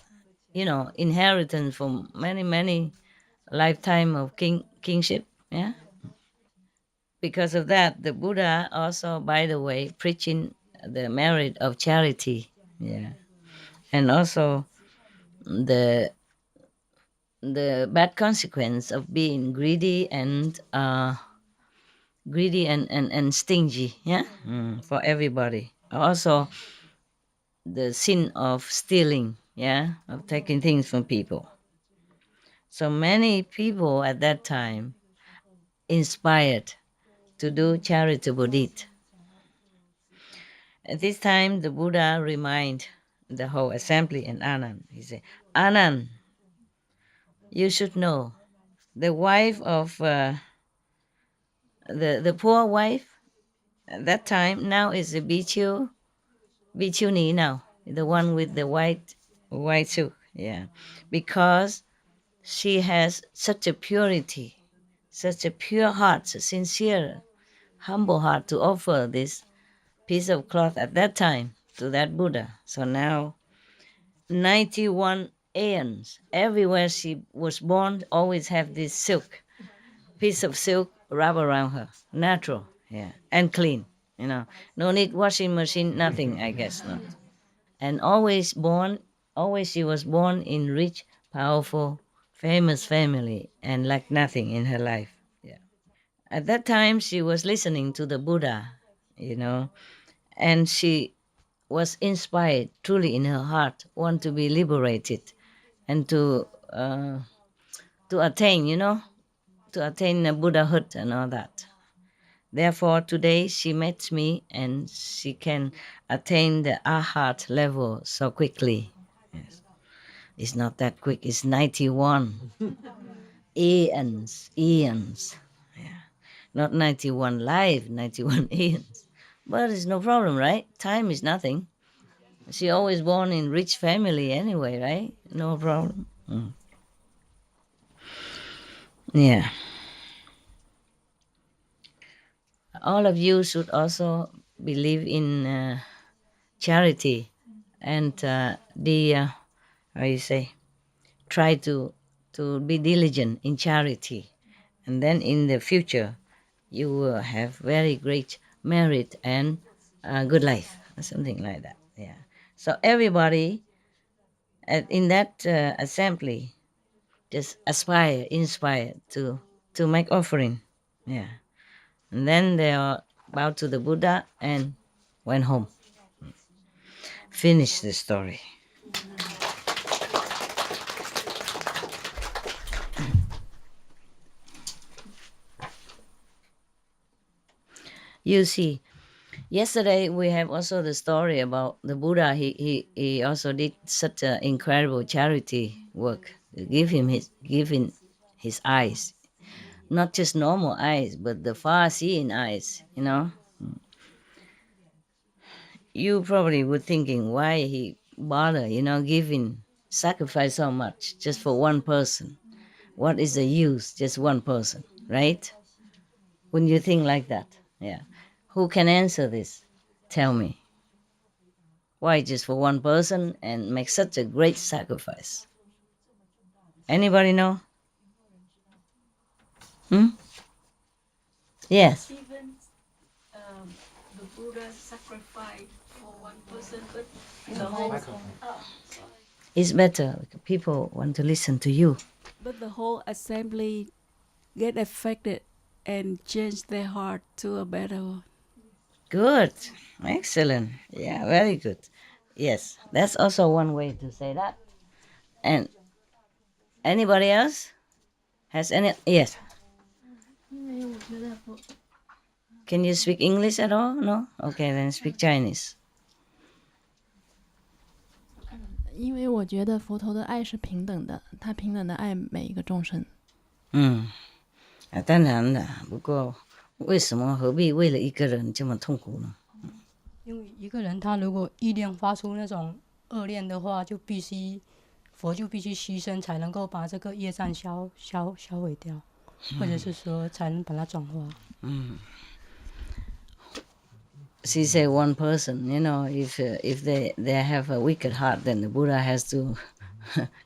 Inheritance from many, many lifetime of kingship. Yeah. Because of that, the Buddha also, by the way, preaching the merit of charity. Yeah. And also the the bad consequence of being greedy and stingy. Yeah. For everybody. Also the sin of stealing. Yeah. Of taking things from people. So many people at that time inspired to do charitable deed. At this time, the Buddha remind the whole assembly and Anand. He said, Anand, you should know the wife of the poor wife at that time now is a Bhikkhu now, the one with the white suit. Yeah, because she has such a purity, such a pure heart, sincere, humble heart to offer this piece of cloth at that time to that Buddha. So now 91 aeons. Everywhere she was born, always have this piece of silk wrap around her. Natural, yeah, and clean. No need washing machine, nothing, I guess not. And always she was born in rich, powerful, famous family and lacked nothing in her life. Yeah. At that time, she was listening to the Buddha, you know, and she was inspired truly in her heart, want to be liberated and to attain, to attain Buddhahood and all that. Therefore, today she met me and she can attain the Arhat level so quickly. Yes. It's not that quick, it's 91 eons. Yeah. Not 91 life, 91 eons. But it's no problem, right? Time is nothing. She always born in rich family anyway, right? No problem. Yeah. All of you should also believe in charity and the how you say, try to be diligent in charity, and then in the future you will have very great merit and good life or something like that. Yeah. So everybody in that assembly just inspire to make offering. Yeah. And then they are bowed to the Buddha and went home. Finish the story. You see, yesterday we have also the story about the Buddha. He also did such an incredible charity work. Giving his eyes, not just normal eyes, but the far-seeing eyes. You probably were thinking why he bother, giving sacrifice so much just for one person. What is the use? Just one person, right? When you think like that, yeah. Who can answer this? Tell me. Why just for one person and make such a great sacrifice? Anybody know? Hmm? Yes. Even the Buddha sacrificed for one person, but the whole It's better. People want to listen to you. But the whole assembly get affected and change their heart to a better one. Good. Excellent. Yeah, very good. Yes, that's also one way to say that. And anybody else has any? Yes. Can you speak English at all? No? Okay, then speak Chinese. 因为我觉得佛陀的爱是平等的，他平等的爱每一个众生。当然了，不过为什么何必为了一个人这么痛苦呢？因为一个人他如果意念发出那种恶念的话，佛就必须牺牲才能够把这个业障销毁掉，或者是说才能把它转化。She said one person, if they have a wicked heart, then the Buddha has to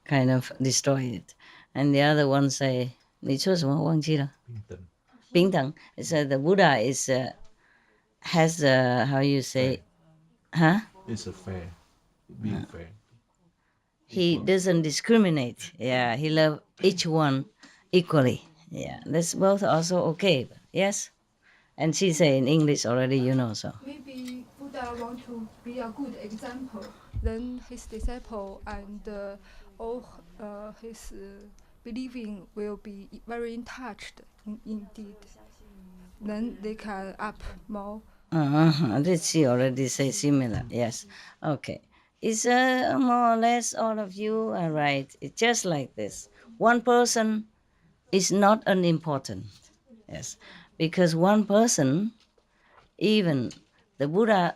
kind of destroy it. And the other one say, 你说什么忘记了？平等. It said the Buddha has how you say, huh? It's a fair, being fair. He doesn't discriminate. Yeah, he loves each one equally. Yeah, that's both also okay. Yes? And she say in English already, so. Maybe Buddha want to be a good example. Then his disciple and all his believing will be very touched indeed. Then they can up more. Did she already say similar? Yes. Okay. It's more or less all of you are right. It's just like this. One person is not unimportant. Yes. Because one person, even the Buddha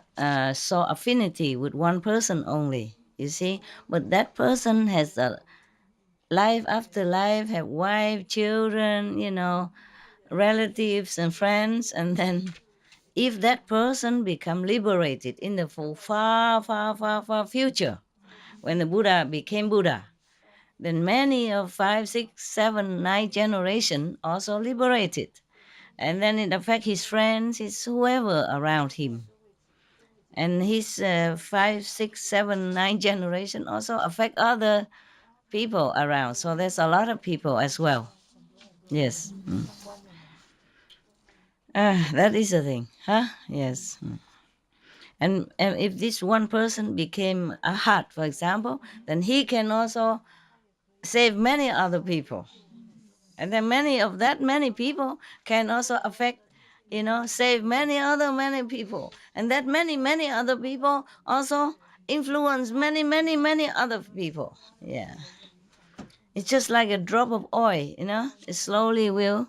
saw affinity with one person only, you see. But that person has a life after life, have wife, children, relatives and friends, and then if that person become liberated in the far, far, far, far future, when the Buddha became Buddha, then many of 5, 6, 7, 9 generation also liberated. And then it affect his friends, his whoever around him. And his 5, 6, 7, 9 generation also affect other people around. So there's a lot of people as well. Yes. That is the thing, huh? Yes. And if this one person became a heart, for example, then he can also save many other people. And then many people can also affect, save many people. And that many other people also influence many other people. Yeah. It's just like a drop of oil, it slowly will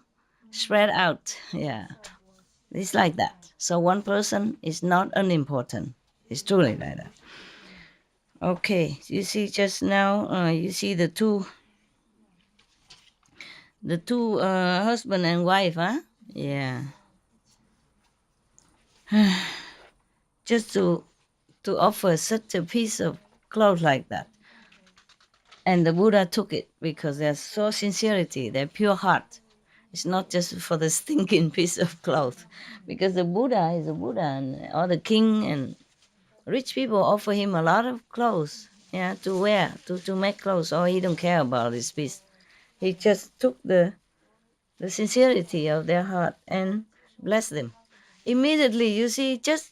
spread out. Yeah. It's like that. So one person is not unimportant. It's truly like that. Okay, you see just now, you see the two husband and wife, huh? Yeah. Just to offer such a piece of cloth like that. And the Buddha took it because they're so sincerity, their pure heart. It's not just for the stinking piece of cloth. Because the Buddha is a Buddha, and all the king and rich people offer him a lot of clothes, to wear, to make clothes. Oh, he don't care about this piece. He just took the sincerity of their heart and blessed them. Immediately, you see, just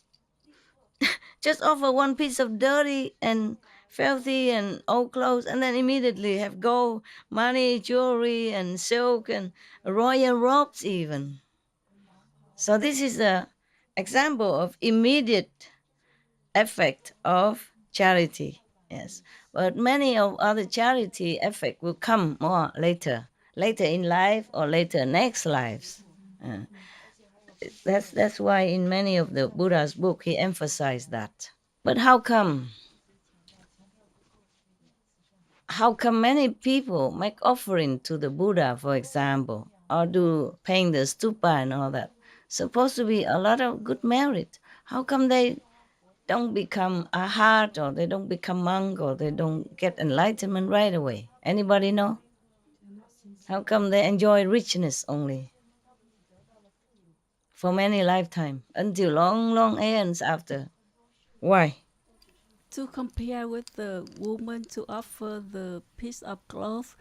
offer one piece of dirty and filthy and old clothes, and then immediately have gold, money, jewelry, and silk, and royal robes even. So this is an example of immediate effect of charity. Yes, but many of other charity effect will come more later in life or later next lives. That's why in many of the Buddha's book he emphasized that. But how come many people make offering to the Buddha, for example, or do paint the stupa and all that? Supposed to be a lot of good merit. How come they don't become a heart, or they don't become monk, or they don't get enlightenment right away? Anybody know? How come they enjoy richness only for many lifetime until long aeons after? Why? To compare with the woman to offer the piece of cloth,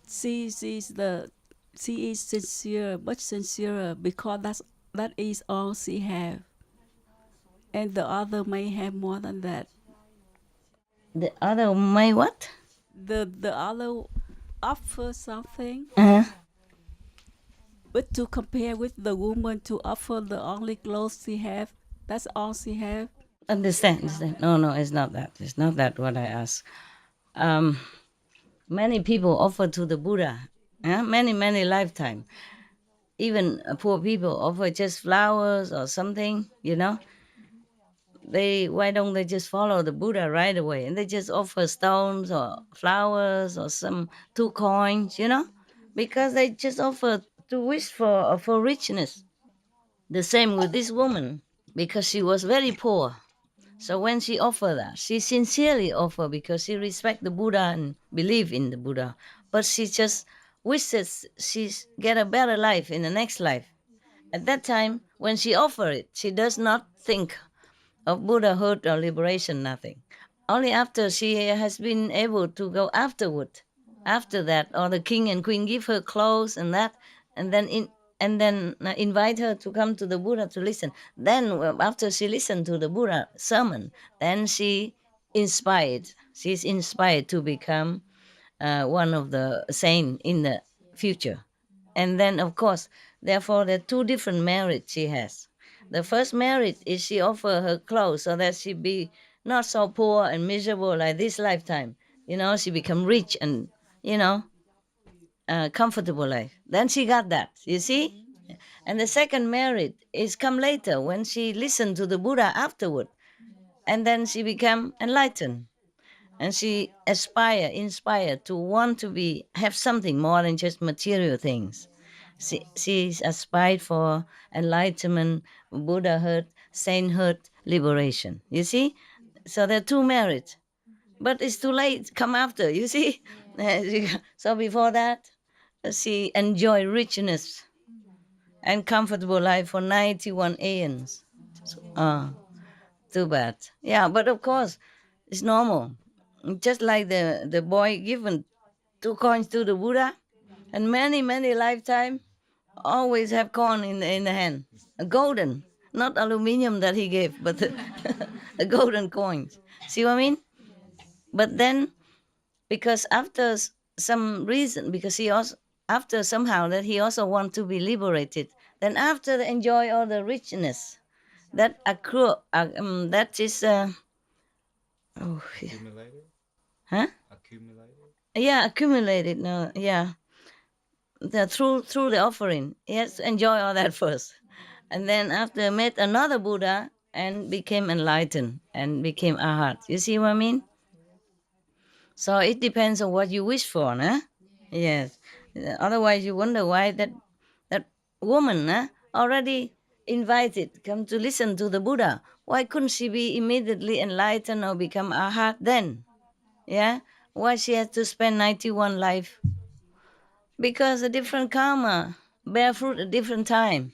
she is sincere, much sincerer, because that is all she have, and the other may have more than that. The other may what? The other offer something, but to compare with the woman to offer the only clothes she have, that's all she have. Understand. No, it's not that. It's not that what I ask. Um, many people offer to the Buddha, many lifetime. Even poor people offer just flowers or something, why don't they just follow the Buddha right away and they just offer stones or flowers or some 2 coins, because they just offer to wish for richness. The same with this woman, because she was very poor. So when she offered that, she sincerely offered because she respect the Buddha and believe in the Buddha. But she just wishes she get a better life in the next life. At that time, when she offered it, she does not think of Buddhahood or liberation, nothing. Only after she has been able to go after that, or the king and queen give her clothes and that, and then invite her to come to the Buddha to listen. Then, after she listened to the Buddha sermon, then she's inspired to become one of the saints in the future. And then, of course, therefore, there are 2 different merits she has. The first merit is she offer her clothes so that she be not so poor and miserable like this lifetime. She become rich and, comfortable life. Then she got that, you see? And the second merit is come later when she listened to the Buddha afterward. And then she become enlightened. And she inspired to want to have something more than just material things. She's aspired for enlightenment, Buddhahood, sainthood, liberation. You see? So there are 2 merits. But it's too late, come after, you see? So before that, she enjoyed richness and comfortable life for 91 aeons. Too bad. Yeah, but of course, it's normal. Just like the boy given 2 coins to the Buddha, and many lifetime always have coin in the hand, a golden, not aluminium that he gave, but a golden coin. See what I mean? But then, because after some reason, because he also after somehow that he also want to be liberated, then after enjoy all the richness that accrue, that is, oh, Accumulated? huh? Accumulated? Yeah, accumulated. No, yeah, through the offering, he has to enjoy all that first, and then after met another Buddha and became enlightened and became arhat. You see what I mean? So it depends on what you wish for, nah? Yes. Otherwise, you wonder why that woman, already invited, come to listen to the Buddha. Why couldn't she be immediately enlightened or become arhat then? Yeah. Why she had to spend 91 life? Because a different karma bear fruit at different time.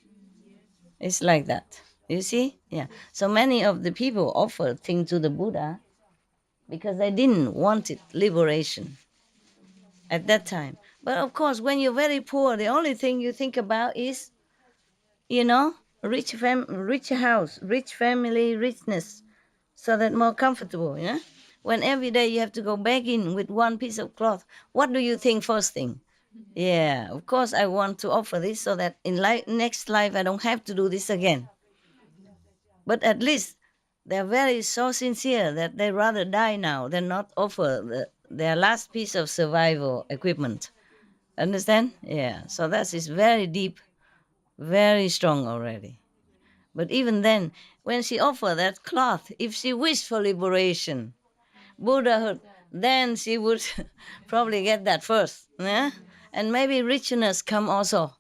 It's like that. You see? Yeah. So many of the people offer things to the Buddha because they didn't want it, liberation at that time. But of course, when you're very poor, the only thing you think about is, rich house, rich family, richness, so that more comfortable, When every day you have to go back in with one piece of cloth, what do you think first thing? Yeah, of course I want to offer this so that in next life I don't have to do this again. But at least they're very so sincere that they rather die now than not offer their last piece of survival equipment. Understand? Yeah. So that is very deep, very strong already. But even then, when she offered that cloth, if she wished for liberation, Buddhahood, then she would probably get that first. Yeah? And maybe richness come also.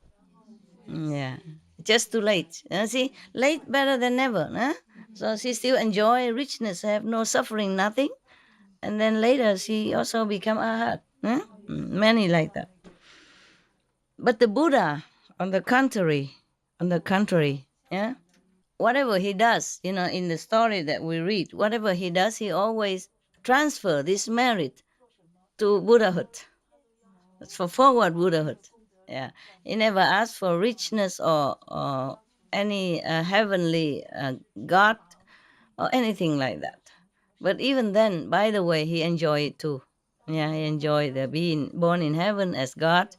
Yeah. Just too late. See, late better than never. So she still enjoy richness, have no suffering, nothing. And then later she also become arhat. Many like that. But the Buddha, on the contrary, yeah, whatever he does, in the story that we read, whatever he does, he always transfer this merit to Buddhahood. It's for forward Buddhahood. Yeah, he never asked for richness or any heavenly God or anything like that. But even then, by the way, he enjoyed it too. Yeah, he enjoyed being born in heaven as God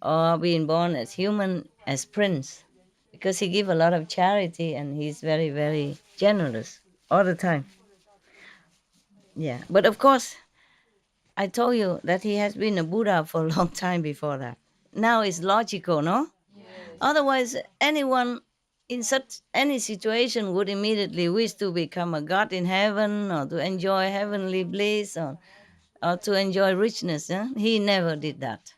or being born as human as prince, because he give a lot of charity and he's very generous. all the time. Yeah, but of course, I told you that he has been a Buddha for a long time before that. Now it's logical, no? Otherwise, anyone in such any situation would immediately wish to become a god in heaven or to enjoy heavenly bliss or to enjoy richness. He never did that.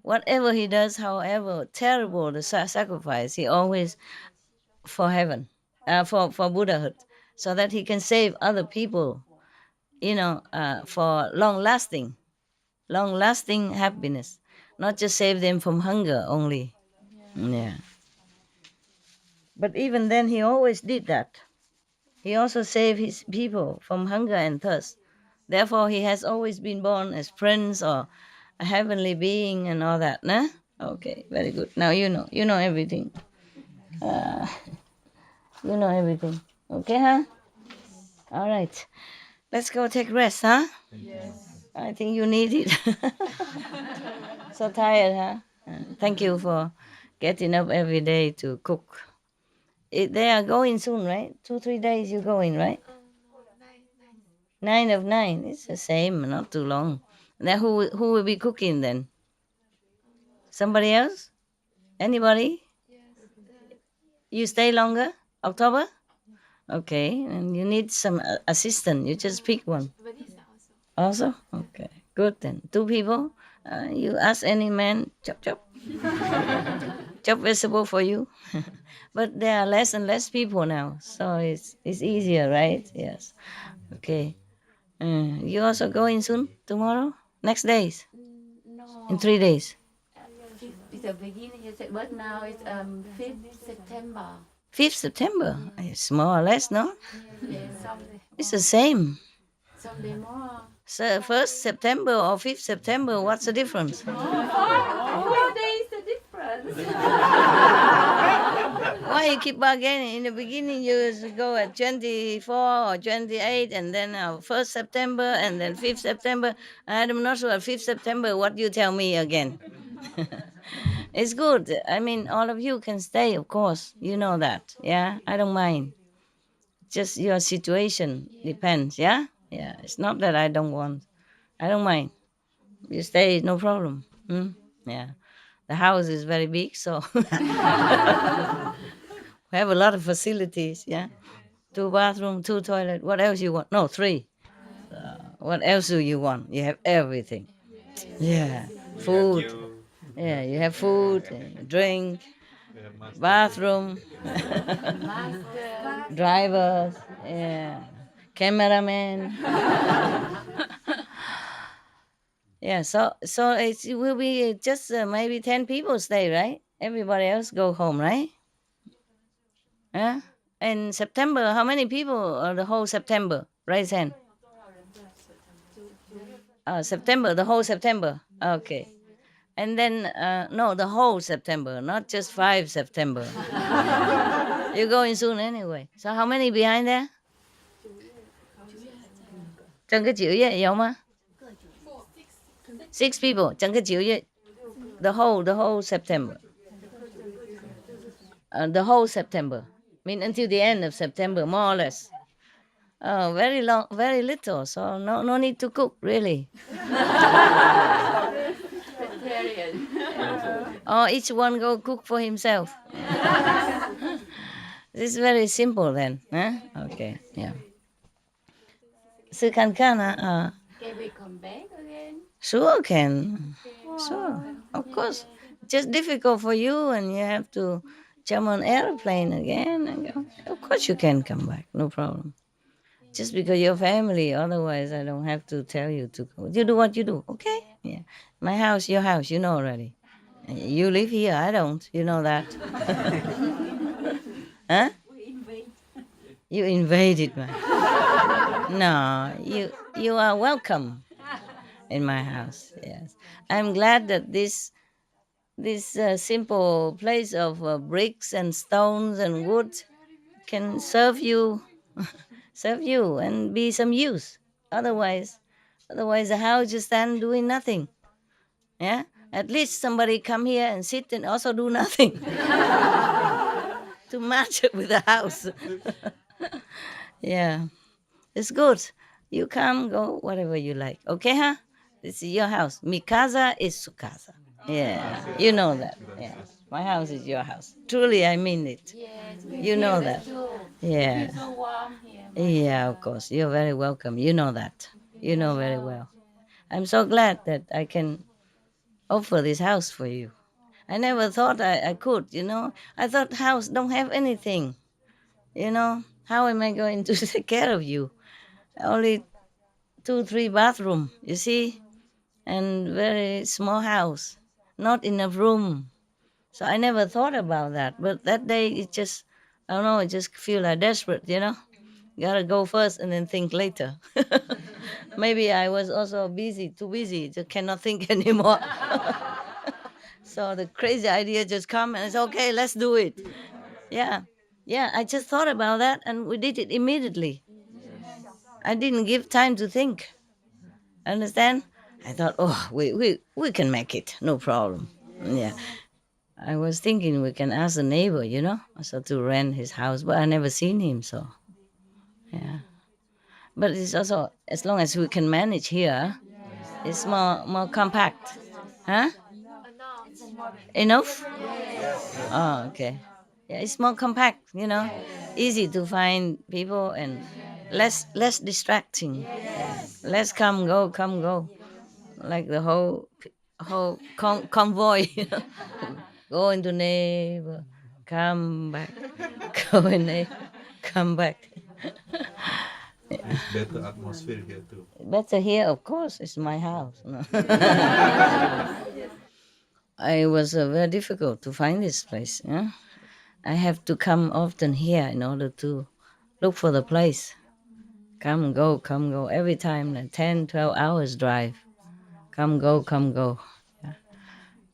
Whatever he does, however terrible the sacrifice, he always for heaven, for Buddhahood, so that he can save other people, for long lasting happiness, not just save them from hunger only. Yeah. But even then, he always did that. He also saved his people from hunger and thirst. Therefore, he has always been born as prince or a heavenly being and all that. Nah? Okay, very good. Now you know everything. Uh, you know everything. Okay, huh? All right. Let's go take rest, huh? Yes. I think you need it. So tired, huh? Thank you for getting up every day to cook. They are going soon, right? 2-3 days you're going, right? 9 of 9. It's the same, not too long. Then who will be cooking then? Somebody else? Anybody? You stay longer? October? Okay, and you need some assistant. You just pick one. Also? Okay, good then. 2 people? You ask any man, chop chop. Chop vegetable for you. But there are less and less people now, so it's easier, right? Yes. Okay. You also going soon? Tomorrow? Next days? No. In 3 days? It's the beginning, but now it's 5th September. 5th September? It's more or less, no? Yeah, someday. It's the same. Someday more. So 1st September or 5th September, what's the difference? 4 days the difference. Why you keep bargaining? In the beginning, you used to go at 24 or 28, and then 1st September, and then 5th September. I'm not sure 5th September, what you tell me again. It's good. I mean, all of you can stay, of course. You know that. Yeah, I don't mind. Just your situation depends. Yeah? Yeah, it's not that I don't want. I don't mind. You stay, no problem. Yeah. The house is very big, so we have a lot of facilities. Yeah. 2 bathrooms, 2 toilets. What else you want? No, 3. What else do you want? You have everything. Yeah. Food. Yeah, you have food, drink, bathroom, drivers, yeah, cameraman. Yeah, so it will be just maybe 10 people stay, right? Everybody else go home, right? Yeah. In September, how many people the whole September? Raise hand. September, the whole September. Okay. And then, no, the whole September, not just 5 September. You're going soon anyway. So how many behind there? 整个9月有吗？ 6 people, 整个9月 the whole September. The whole September. I mean until the end of September, more or less. Oh, very long, very little. So no need to cook, really. Vegetarian. Or each one go cook for himself. This is very simple then. Huh? Okay, yeah. Sư Can, Can we come back again? sure can. Sure, of course. Just difficult for you and you have to jump on airplane again and go. Of course you can come back, no problem. Just because you're family, otherwise I don't have to tell you to go. You do what you do, okay? Yeah. My house, your house, you know already. You live here, I don't. You know that. Huh? You invaded my. No, you are welcome in my house. Yes, I'm glad that this simple place of bricks and stones and wood can serve you and be some use. Otherwise the house just stand doing nothing. Yeah, at least somebody come here and sit and also do nothing to match it with the house. Yeah, it's good. You come, go, whatever you like. Okay, huh? This is your house. Mi casa is su casa. Yeah, you know that. Yeah, my house is your house. Truly, I mean it. Yes, You know that. too. Yeah. So warm here. Yeah, of course. You're very welcome. You know that. You know very well. I'm so glad that I can offer this house for you. I never thought I could, you know. I thought house don't have anything, you know. How am I going to take care of you? Only 2, 3 bathroom, you see, and very small house, not enough room. So I never thought about that. But that day, it just, I don't know, I just feel like desperate, you know. Gotta go first and then think later. Maybe I was also busy, too busy, just cannot think anymore. So the crazy idea just come and it's okay, let's do it. Yeah. Yeah, I just thought about that and we did it immediately. I didn't give time to think. Understand? I thought, oh, we can make it, no problem. Yeah. I was thinking we can ask the neighbor, you know, so to rent his house, but I never seen him, so yeah. But it's also as long as we can manage here, it's more compact. Huh? Enough? Oh, okay. Yeah, it's more compact, you know, easy to find people and less distracting. Less come go, like the whole convoy. You know? Go into neighbor, come back, go in neighbor, come back. It's better atmosphere here too. Better here, of course. It's my house. No. I was very difficult to find this place. Yeah? I have to come often here in order to look for the place. Come, go. Every time, like 10, 12 hours drive. Come, go, come, go. Yeah.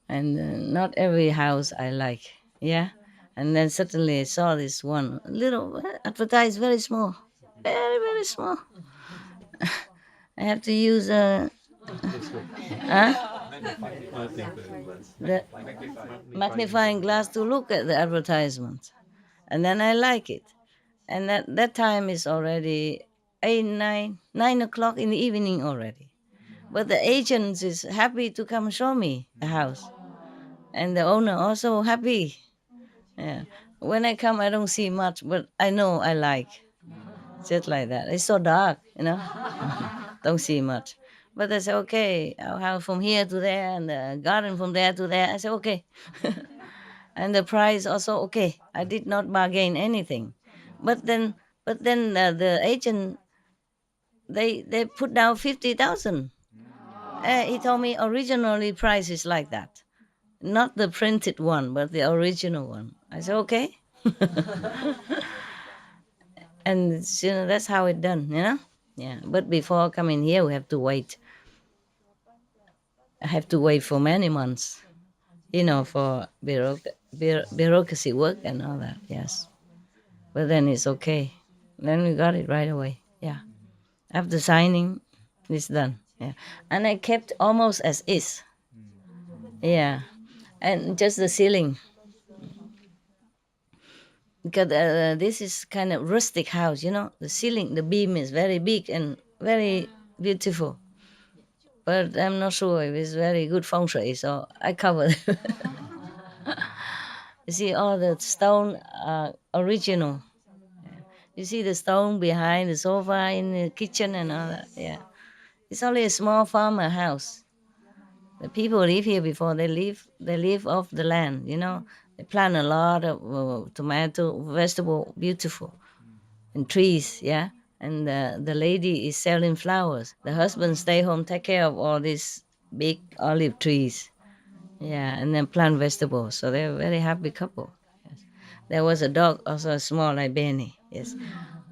And not every house I like. Yeah. And then suddenly I saw this one little advertised, very small. Very, very small. I have to use the magnifying glass to look at the advertisement. And then I like it. And that time is already 9 o'clock in the evening already. But the agent is happy to come show me the house. And the owner also happy. Yeah. When I come, I don't see much, but I know I like. Just like that. It's so dark, you know. Don't see much. But I said, okay, I'll have from here to there and the garden from there to there. I said, okay. And the price also okay. I did not bargain anything. But then the agent they put down 50,000. He told me originally price is like that, not the printed one, but the original one. I said okay, and that's how it done, you know. Yeah, but before coming here, we have to wait. I have to wait for many months, you know, for bureaucracy work and all that. Yes, but then it's okay. Then we got it right away. Yeah, after signing, it's done. Yeah, and I kept almost as is. Yeah, and just the ceiling because this is kind of rustic house, you know. The ceiling, the beam is very big and very beautiful. But I'm not sure if it's very good feng shui, so I covered. You see, all the stone are original. You see the stone behind the sofa in the kitchen and all that. Yeah, it's only a small farmer house. The people live here before they live off the land, you know. They plant a lot of tomato, vegetable, beautiful, and trees, yeah. And the lady is selling flowers. The husband stay home, take care of all these big olive trees, yeah, and then plant vegetables. So they're a very happy couple. Yes. There was a dog, also small like Benny. Yes.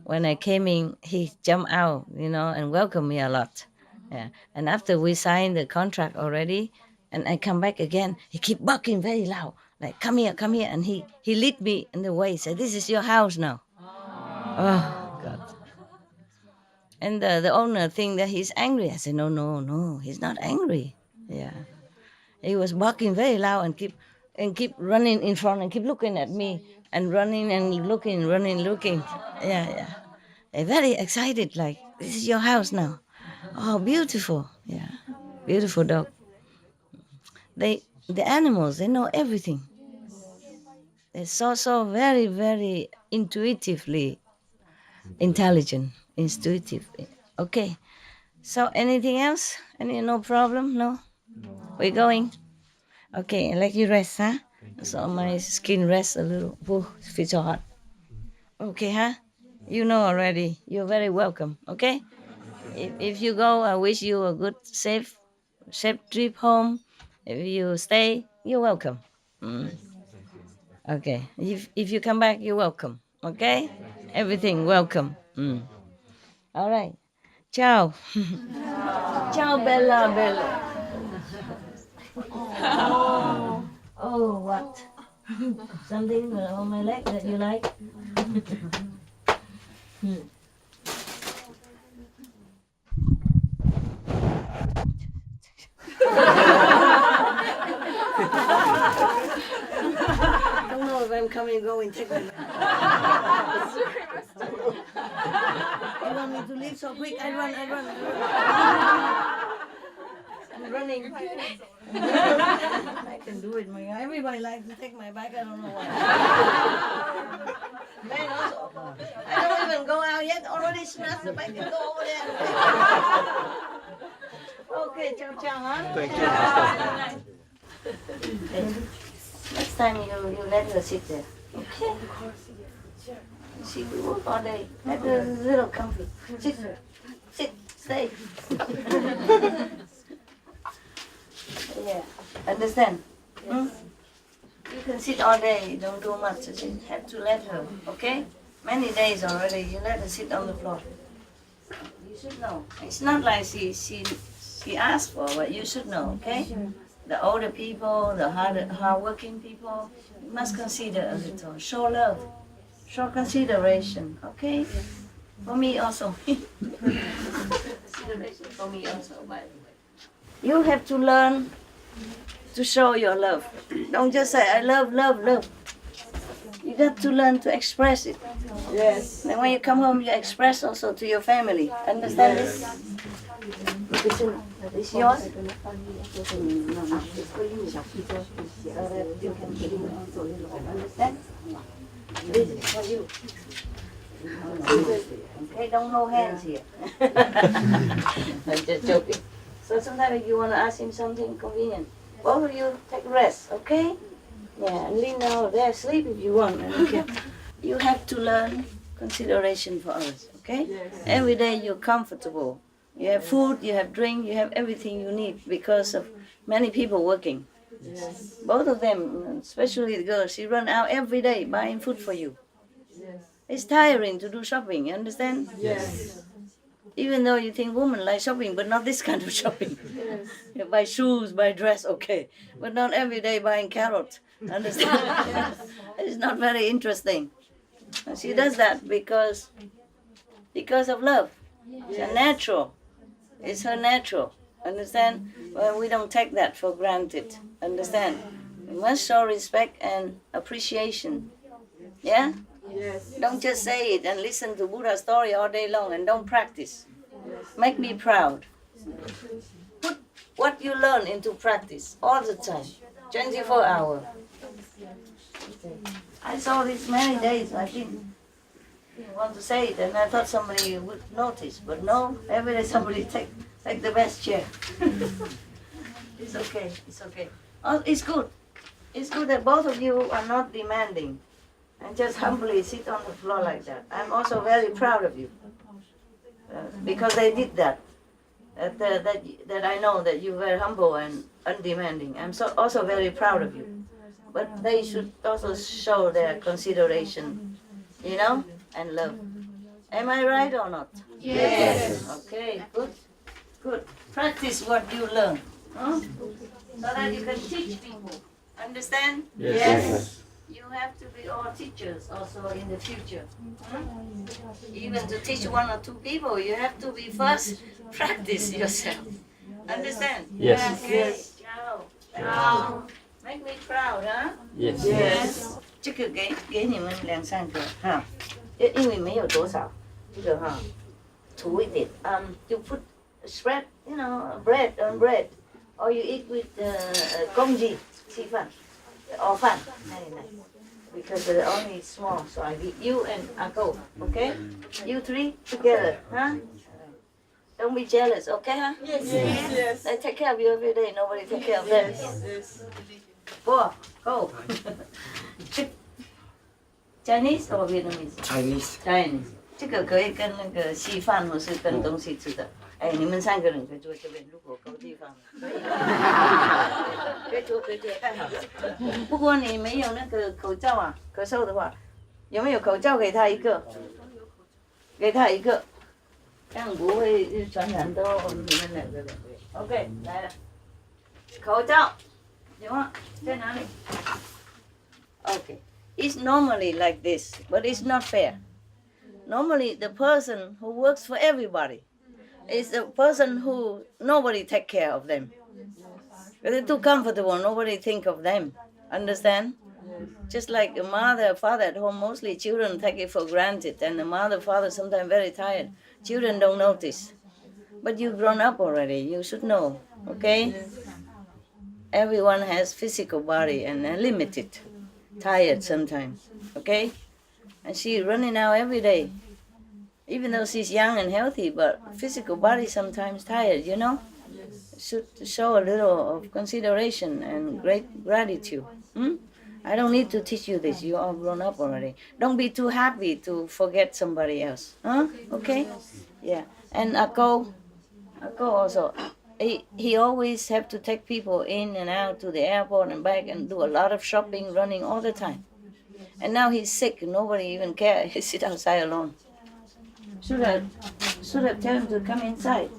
When I came in, he jumped out, you know, and welcomed me a lot. Yeah. And after we signed the contract already, and I come back again, he keep barking very loud, like come here, and he lead me in the way, said, "This is your house now." Oh God. And the owner think that he's angry. I said, no, he's not angry. Yeah. He was barking very loud and keep running in front and keep looking at me and running and looking, running, looking. Yeah, yeah. very excited, like, this is your house now. Oh, beautiful. Yeah, beautiful dog. The animals, they know everything. They're so very, very intuitively intelligent, intuitive. Okay. So anything else? Any no problem? No? We're going? Okay, I let you rest, huh? So my skin rests a little. Whoa, it feels so hot. Okay, huh? You know already. You're very welcome, okay? If you go, I wish you a good, safe trip home. If you stay, you're welcome. Mm. Okay. If you come back, you're welcome. Okay? Everything welcome. Mm. All right. Ciao. Ciao, Bella, Bella. Oh, what? Something on my leg that you like? I don't know if I'm coming or going. Take my You want me to leave so quick? I run. I'm running. I can do it. Everybody likes to take my bike. I don't know why. Man, also, I don't even go out yet. Already snatched the bike and go over there. Okay, ciao, huh? Thank you. Next time you let her sit there. Okay? She will work all day. Let her a little comfy. Sit, stay. Yeah, understand? Hmm? You can sit all day, don't do much. You have to let her, okay? Many days already, you let her sit on the floor. You should know. It's not like she asked for, but you should know, okay? The older people, the hard-working people, you must consider a little. Show love, show consideration, okay? For me also. Consideration for me also, by the way. You have to learn to show your love. Don't just say, I love. You got to learn to express it. Yes. And when you come home, you express also to your family. Understand this? It's yours? It's for you. So that you can understand? This is for you. Okay, don't hold hands here. I'm just joking. So sometimes if you want to ask him something convenient, both of you take rest, okay? Yeah, and lean down over there, sleep if you want. Okay. You have to learn consideration for others, okay? Yes. Every day you're comfortable. You have food, you have drink, you have everything you need because of many people working. Yes. Both of them, especially the girl, she run out every day buying food for you. Yes. It's tiring to do shopping, you understand? Yes. Even though you think women like shopping, but not this kind of shopping. Yes. You buy shoes, buy dress, okay. But not every day buying carrots, understand? It's not very interesting. And she does that because of love. It's a natural. It's her natural. Understand? Well, we don't take that for granted. Understand? We must show respect and appreciation. Yeah? Yes. Don't just say it and listen to Buddha story all day long and don't practice. Make me proud. Put what you learn into practice all the time. 24 hours. I saw this many days. I didn't want to say it and I thought somebody would notice. But no, every day somebody take the best chair. It's okay. It's okay. Oh, it's good. It's good that both of you are not demanding and just humbly sit on the floor like that. I'm also very proud of you because they did that. That I know that you're very humble and undemanding. I'm also very proud of you. But they should also show their consideration, you know, and love. Am I right or not? Yes. Okay, good. Good. Practice what you learn. Huh? So that you can teach people. Understand? Yes. You have to be all teachers also in the future. Even to teach one or two people, you have to be first practice yourself. Understand? Yes. Okay. Ciao. Ciao. Make me proud, huh? Yes. Yes. 这个给你们2-3个哈，因为没有多少，这个哈，涂一点。You put spread, bread on bread, or you eat with congee 稀饭or 饭，because they're only small. So I give you and Uncle, okay? You three together, huh? Don't be jealous, okay, huh? Yes. They take care of you every day. Nobody take care of them. Yes. Four, go. Chinese or Vietnamese? Chinese. 这个可以跟那个稀饭或是跟东西吃的。哎，你们3个人可以坐这边，如果够地方，可以。可以坐，太好了。不过你没有那个口罩啊，咳嗽的话，有没有口罩给他一个？给他一个，这样不会传染到你们2个人。OK， 来了，口罩，有吗？在哪里 ？OK。It's normally like this, but it's not fair. Normally, the person who works for everybody is the person who nobody take care of them. They're too comfortable, nobody think of them. Understand? Just like a mother, father at home, mostly children take it for granted, and the mother, father sometimes very tired. Children don't notice. But you've grown up already, you should know, okay? Everyone has physical body and they're limited. Tired sometimes, okay? And she's running out every day. Even though she's young and healthy, but physical body sometimes tired, Should show a little of consideration and great gratitude. I don't need to teach you this, you're all grown up already. Don't be too happy to forget somebody else, huh? Okay? Yeah. And Akko also, he always have to take people in and out to the airport and back and do a lot of shopping, running all the time. And now he's sick, nobody even cares. He sit outside alone. Should have told him to come inside,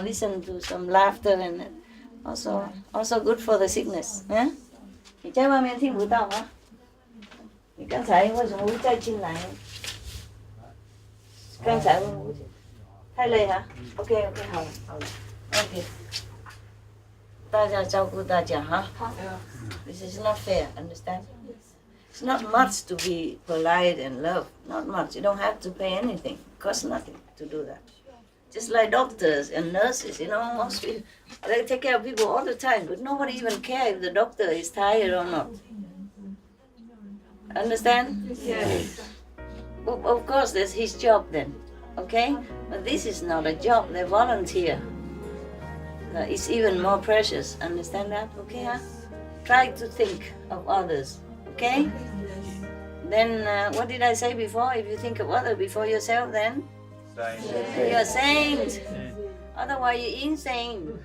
listen to some laughter and also good for the sickness. 你在外面听不到吗？你刚才为什么会再进来？刚才太累了。OK， 好了。OK。大家照顾大家哈。好。This is not fair, understand? It's not much to be polite and love. Not much. You don't have to pay anything. It costs nothing to do that. Just like doctors and nurses, most people, they take care of people all the time, but nobody even cares if the doctor is tired or not. Understand? Yes. Of course, that's his job then, okay? But this is not a job. They volunteer. It's even more precious. Understand that? Okay, huh? Try to think of others, okay? Then, what did I say before? If you think of others before yourself, then? You're a saint. Otherwise, you're insane.